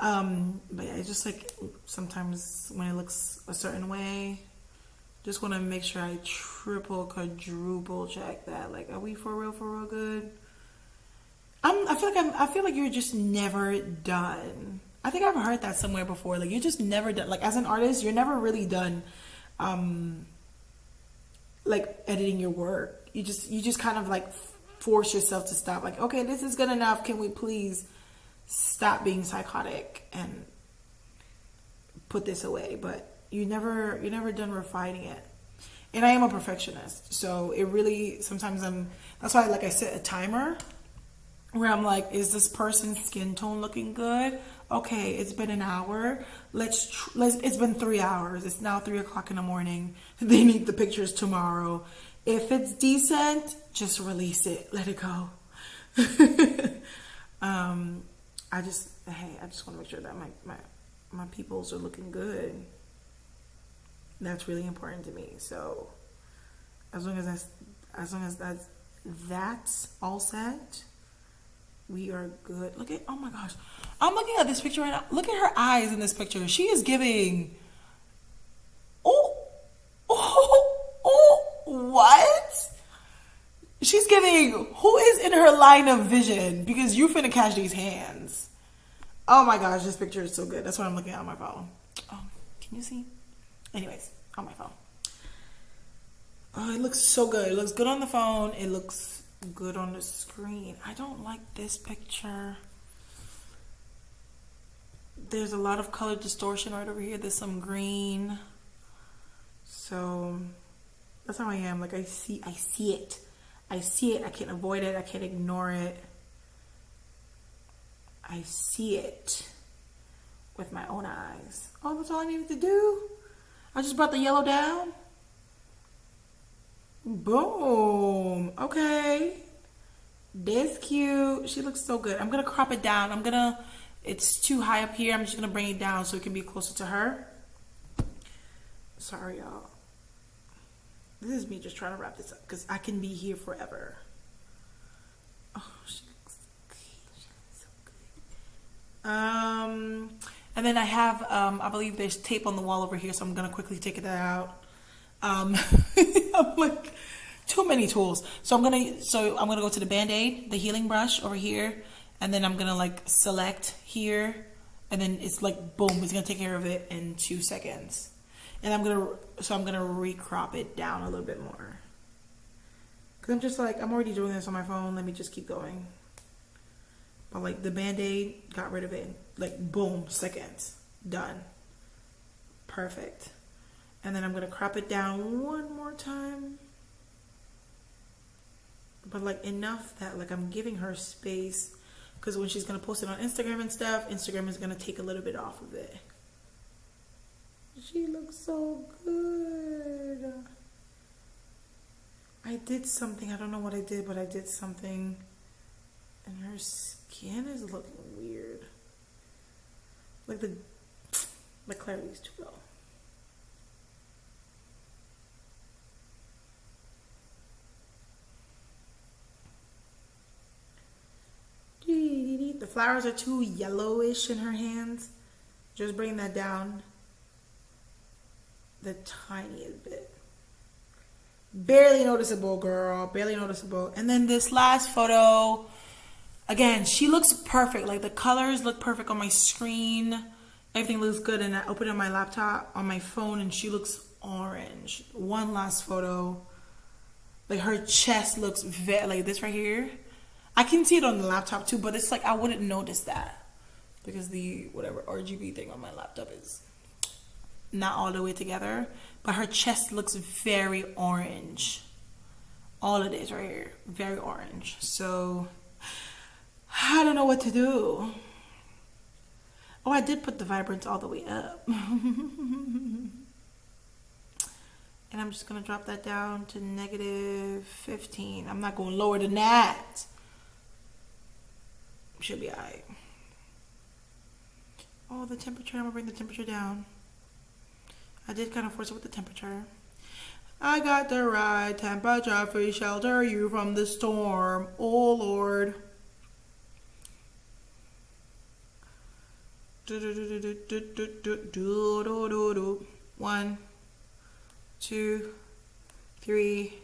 But yeah, it's just like sometimes when it looks a certain way, just want to make sure I triple, quadruple check that. Like, are we for real good? I feel like you're just never done. I think I've heard that somewhere before. Like, you're just never done. Like, as an artist, you're never really done. Like, editing your work. You just kind of like force yourself to stop. Like, okay, this is good enough. Can we please stop being psychotic and put this away? But you're never done refining it. And I am a perfectionist, so it really sometimes that's why like I set a timer where I'm like, is this person's skin tone looking good? Okay, it's been an hour. It's been 3 hours. It's now 3:00 in the morning. They need the pictures tomorrow. If it's decent, just release it. Let it go. I just want to make sure that my peoples are looking good. That's really important to me. So as long as that's all set, we are good. Look at, oh my gosh. I'm looking at this picture right now. Look at her eyes in this picture. She is giving, what? She's giving, who is in her line of vision? Because you finna catch these hands. Oh my gosh, this picture is so good. That's what I'm looking at on my phone. Oh, can you see? Anyways, on my phone. Oh, it looks so good. It looks good on the phone. It looks good on the screen. I don't like this picture. There's a lot of color distortion right over here. There's some green. So that's how I am. Like I see it. I see it. I can't avoid it. I can't ignore it. I see it with my own eyes. Oh, that's all I needed to do. I just brought the yellow down. Boom. Okay. That's cute. She looks so good. I'm going to crop it down. It's too high up here. I'm just going to bring it down so it can be closer to her. Sorry, y'all. This is me just trying to wrap this up because I can be here forever. Oh, she looks so good. She looks so good. then I have, I believe there's tape on the wall over here, so I'm gonna quickly take that out. I'm like, too many tools. So I'm gonna go to the Band-Aid, the healing brush over here, and then I'm gonna like select here, and then it's like boom, it's gonna take care of it in 2 seconds. And I'm gonna recrop it down a little bit more. Cause I'm just like, I'm already doing this on my phone. Let me just keep going. But like the Band-Aid got rid of it. Like boom, seconds, done, perfect. And then I'm gonna crop it down one more time. But like enough that like I'm giving her space, because when she's gonna post it on Instagram and stuff, Instagram is gonna take a little bit off of it. She looks so good. I did something, I don't know what I did, but I did something, and her skin is looking weird. Like the clarity is too low. The flowers are too yellowish in her hands. Just bring that down the tiniest bit. Barely noticeable, girl. Barely noticeable. And then this last photo, again, she looks perfect. Like the colors look perfect on my screen. Everything looks good. And I open it on my laptop, on my phone, and she looks orange. One last photo. Like her chest looks very, like this right here. I can see it on the laptop too, but it's like I wouldn't notice that because the whatever RGB thing on my laptop is not all the way together. But her chest looks very orange. All it is right here, very orange. So I don't know what to do. Oh, I did put the vibrance all the way up. And I'm just gonna drop that down to -15. I'm not going lower than that. Should be alright. Oh, the temperature. I'm gonna bring the temperature down. I did kind of force it with the temperature. I got the right temperature for shelter you from the storm. Oh Lord. 1, 2, 3,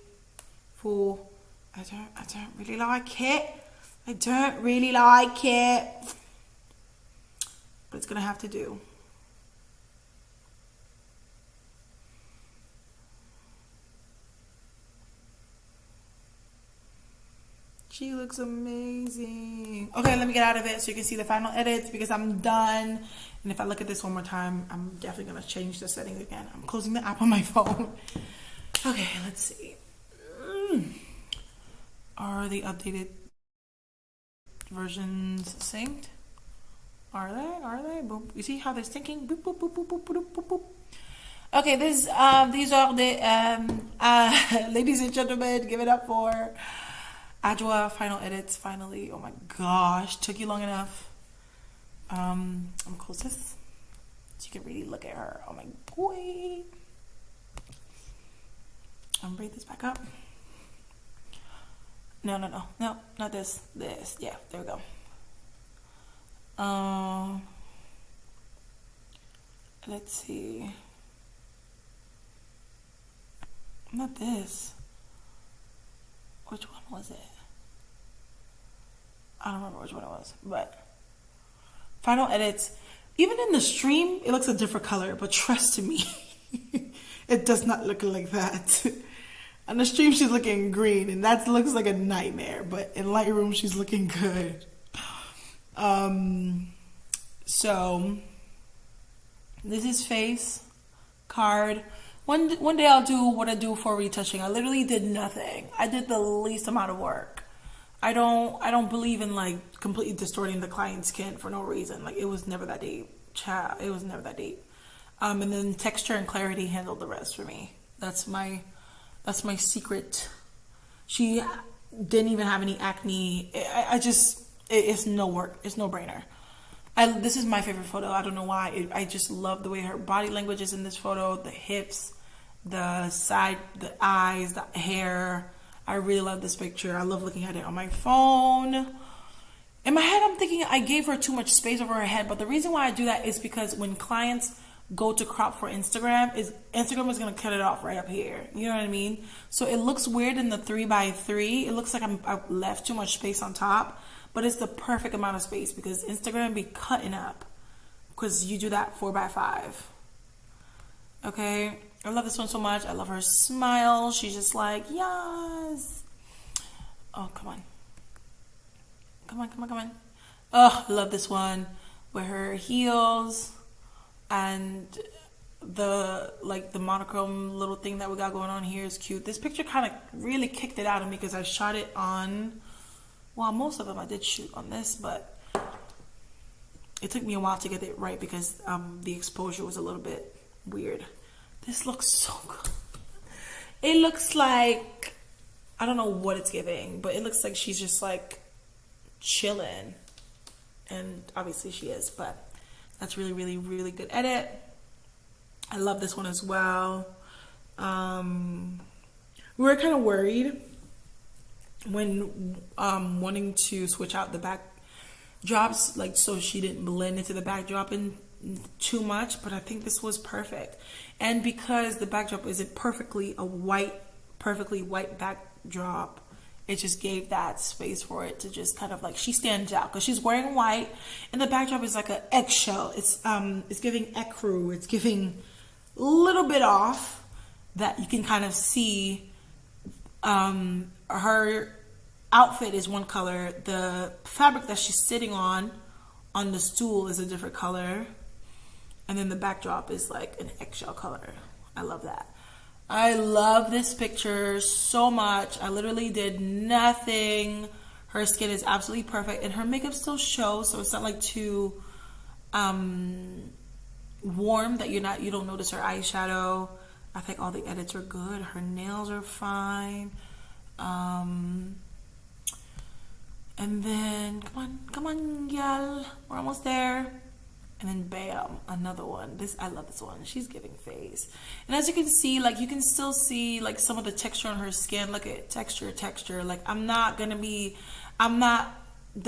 4. I don't really like it. I don't really like it. But it's gonna have to do. She looks amazing. Okay, let me get out of it so you can see the final edits because I'm done. And if I look at this one more time, I'm definitely gonna change the settings again. I'm closing the app on my phone. Okay, let's see. Are the updated versions synced? Are they? Boop. You see how they're syncing? Boop, boop, boop, boop, boop, boop, boop, boop. Okay, these are the ladies and gentlemen, give it up for Adwoa final edits. Finally, oh my gosh, took you long enough. I'm gonna close this so you can really look at her. Oh my boy. I'm gonna bring this back up. No, not this. This, yeah, there we go. Let's see. Not this. Which one was it? I don't remember which one it was, but final edits. Even in the stream, it looks a different color, but trust me, it does not look like that. On the stream, she's looking green, and that looks like a nightmare, but in Lightroom, she's looking good. So this is face, card. One day I'll do what I do for retouching. I literally did nothing. I did the least amount of work. I don't believe in like completely distorting the client's skin for no reason. Like it was never that deep. Child, it was never that deep. And then texture and clarity handled the rest for me. That's my secret. She didn't even have any acne. It's no work. It's no brainer. This is my favorite photo. I don't know why. I just love the way her body language is in this photo. The hips, the side, the eyes, the hair. I really love this picture. I love looking at it on my phone. In my head, I'm thinking I gave her too much space over her head, but the reason why I do that is because when clients go to crop for Instagram, Instagram is gonna cut it off right up here. You know what I mean? So it looks weird in the 3x3. It looks like I left too much space on top, but it's the perfect amount of space because Instagram be cutting up because you do that 4x5. Okay, I love this one so much. I love her smile. She's just like, yes. Oh, come on. Come on, come on, come on. Oh, I love this one with her heels and the monochrome little thing that we got going on here is cute. This picture kind of really kicked it out of me because I shot it on, well, most of them I did shoot on this, but it took me a while to get it right because the exposure was a little bit weird. This looks so good. It looks like, I don't know what it's giving, but it looks like she's just like chilling, and obviously she is, but that's really, really, really good edit. I love this one as well. We were kind of worried when wanting to switch out the backdrops, like so she didn't blend into the backdrop in too much, but I think this was perfect. And because the backdrop isn't perfectly white backdrop, it just gave that space for it to just kind of like, she stands out because she's wearing white and the backdrop is like an eggshell. It's giving ecru. It's giving a little bit off that you can kind of see. Her outfit is one color. The fabric that she's sitting on the stool is a different color. And then the backdrop is like an eggshell color. I love that. I love this picture so much. I literally did nothing. Her skin is absolutely perfect and her makeup still shows, so it's not like too warm that you don't notice her eyeshadow. I think all the edits are good. Her nails are fine. And then come on, y'all. We're almost there. And then bam, another one. I love this one. She's giving face. And as you can see, like you can still see like some of the texture on her skin. Look at texture. Like I'm not the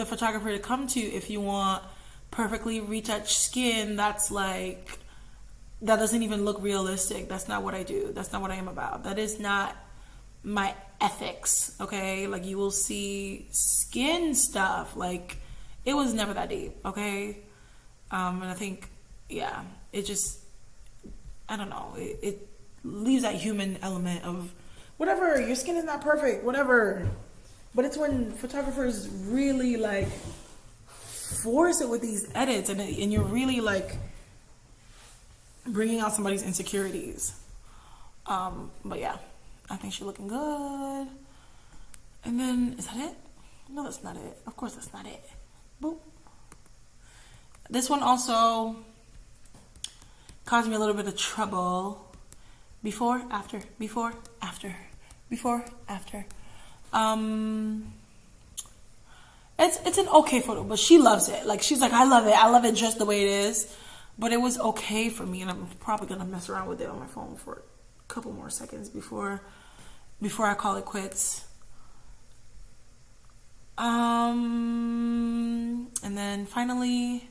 photographer to come to if you want perfectly retouched skin that's like, that doesn't even look realistic. That's not what I do. That's not what I am about. That is not my ethics, okay? Like you will see skin stuff. Like it was never that deep, okay? And I think, yeah, it just, I don't know, it leaves that human element of whatever, your skin is not perfect, whatever. But it's when photographers really like force it with these edits and you're really like bringing out somebody's insecurities. But yeah, I think she's looking good. And then, is that it? No, that's not it. Of course that's not it. Boop. This one also caused me a little bit of trouble. Before, after. It's an okay photo, but she loves it. Like she's like, I love it just the way it is. But it was okay for me, and I'm probably gonna mess around with it on my phone for a couple more seconds before I call it quits. And then finally,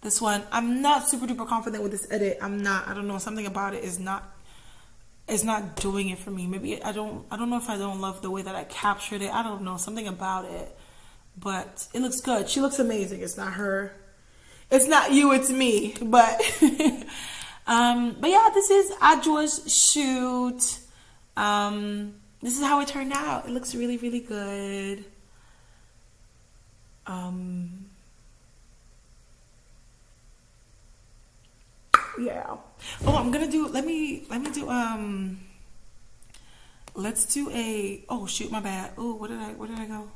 this one, I'm not super duper confident with this edit. I don't know, something about it is not doing it for me. Maybe I don't know if I don't love the way that I captured it. I don't know, something about it. But it looks good. She looks amazing. It's not her. It's not you, it's me. But but yeah, this is Adjoa's shoot. This is how it turned out. It looks really, really good. Yeah. Oh, I'm gonna do, let me do, let's do a, oh shoot, my bad. Oh, where did I go?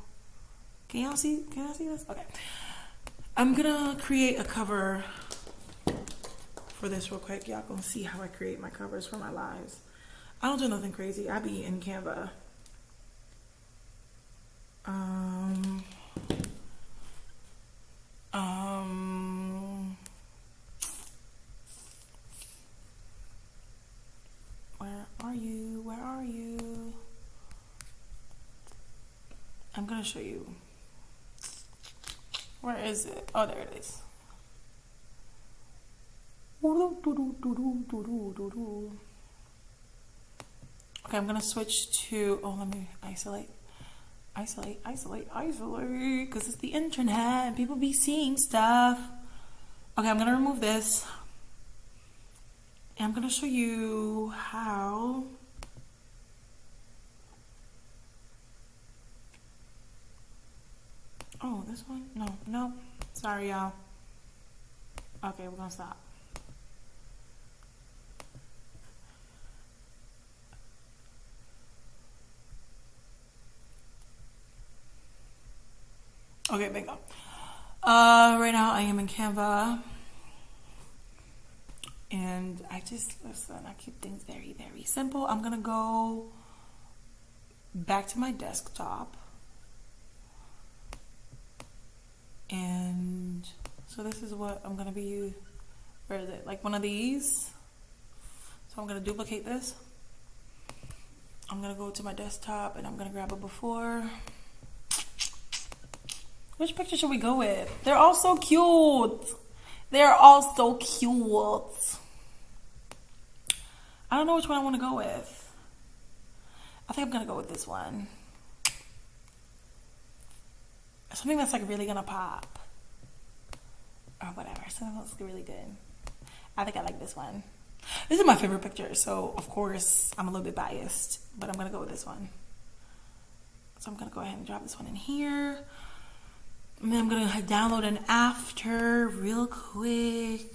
Can y'all see this? Okay. I'm gonna create a cover for this real quick. Y'all gonna see how I create my covers for my lives. I don't do nothing crazy. I be in Canva. Where are you? I'm gonna show you. Where is it? Oh, there it is. Okay, I'm gonna switch to, oh, let me isolate, because it's the internet and people be seeing stuff. Okay, I'm gonna remove this. And I'm gonna show you how oh, this one? No. Sorry, y'all. Okay, we're gonna stop. Okay, bingo. Right now I am in Canva. And I keep things very, very simple. I'm gonna go back to my desktop. And so this is what I'm gonna be, where is it? Like one of these. So I'm gonna duplicate this. I'm gonna go to my desktop and I'm gonna grab a before. Which picture should we go with? They're all so cute. They're all so cute. I don't know which one I want to go with. I think I'm gonna go with this one. Something that's like really gonna pop. Or whatever. Something that's really good. I think I like this one. This is my favorite picture, so of course I'm a little bit biased, but I'm gonna go with this one. So I'm gonna go ahead and drop this one in here. And then I'm gonna download an after real quick.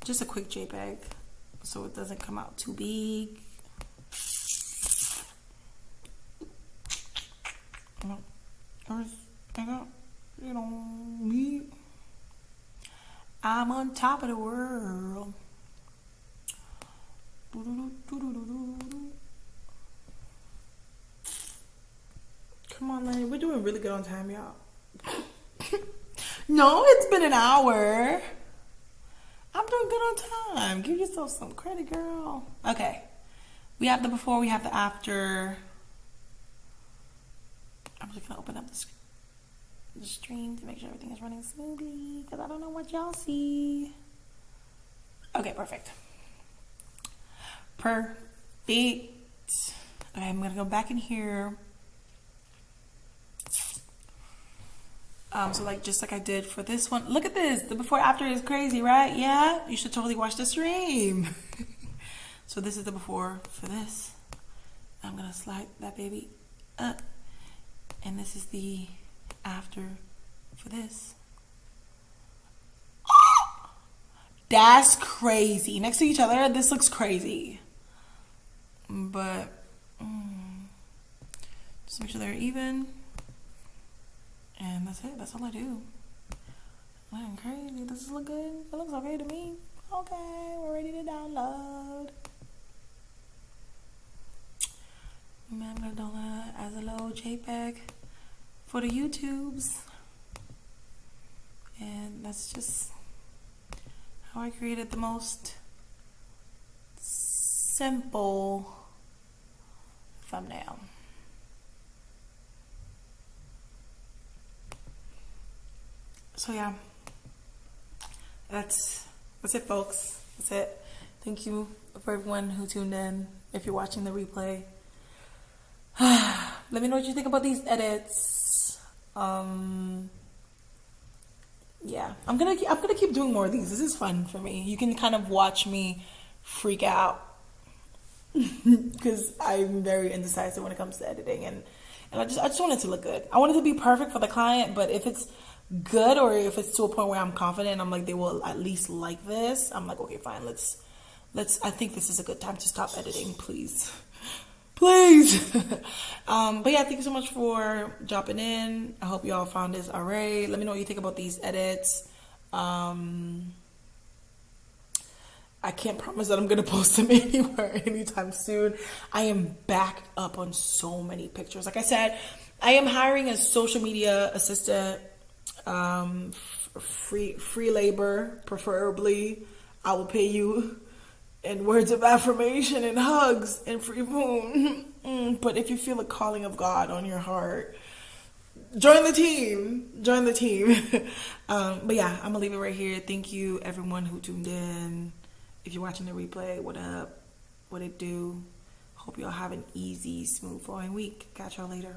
Just a quick JPEG so it doesn't come out too big. I got, me. I'm on top of the world. Come on, Lynn. We're doing really good on time, y'all. No, it's been an hour. I'm doing good on time. Give yourself some credit, girl. Okay. We have the before, we have the after. I'm just going to open up the stream to make sure everything is running smoothly because I don't know what y'all see. Okay, perfect. Okay, I'm going to go back in here. So just like I did for this one. Look at this. The before after is crazy, right? Yeah, you should totally watch the stream. So this is the before for this. I'm gonna slide that baby up. And this is the after for this. Oh, that's crazy. Next to each other, this looks crazy. But just make sure they're even. And that's it. That's all I do. Man, crazy. Does this look good? It looks okay to me. Okay, we're ready to download. I'm gonna download it as a little JPEG for the YouTubes. And that's just how I created the most simple thumbnail. So yeah, that's it, folks. That's it. Thank you for everyone who tuned in. If you're watching the replay, let me know what you think about these edits. Yeah, I'm gonna keep doing more of these. This is fun for me. You can kind of watch me freak out because I'm very indecisive when it comes to editing, and I just want it to look good. I want it to be perfect for the client, but if it's good or if it's to a point where I'm confident, I'm like, they will at least like this, I'm like, okay, fine, let's I think this is a good time to stop editing, please. But yeah, thank you so much for dropping in. I hope y'all found this alright. Let me know what you think about these edits. I can't promise that I'm gonna post them anywhere anytime soon. I am backed up on so many pictures. Like I said, I am hiring a social media assistant. Free labor, preferably. I will pay you in words of affirmation and hugs and free food. But if you feel a calling of God on your heart, join the team. Join the team. But yeah, I'm gonna leave it right here. Thank you everyone who tuned in. If you're watching the replay, what up? What it do? Hope y'all have an easy, smooth flowing week. Catch y'all later.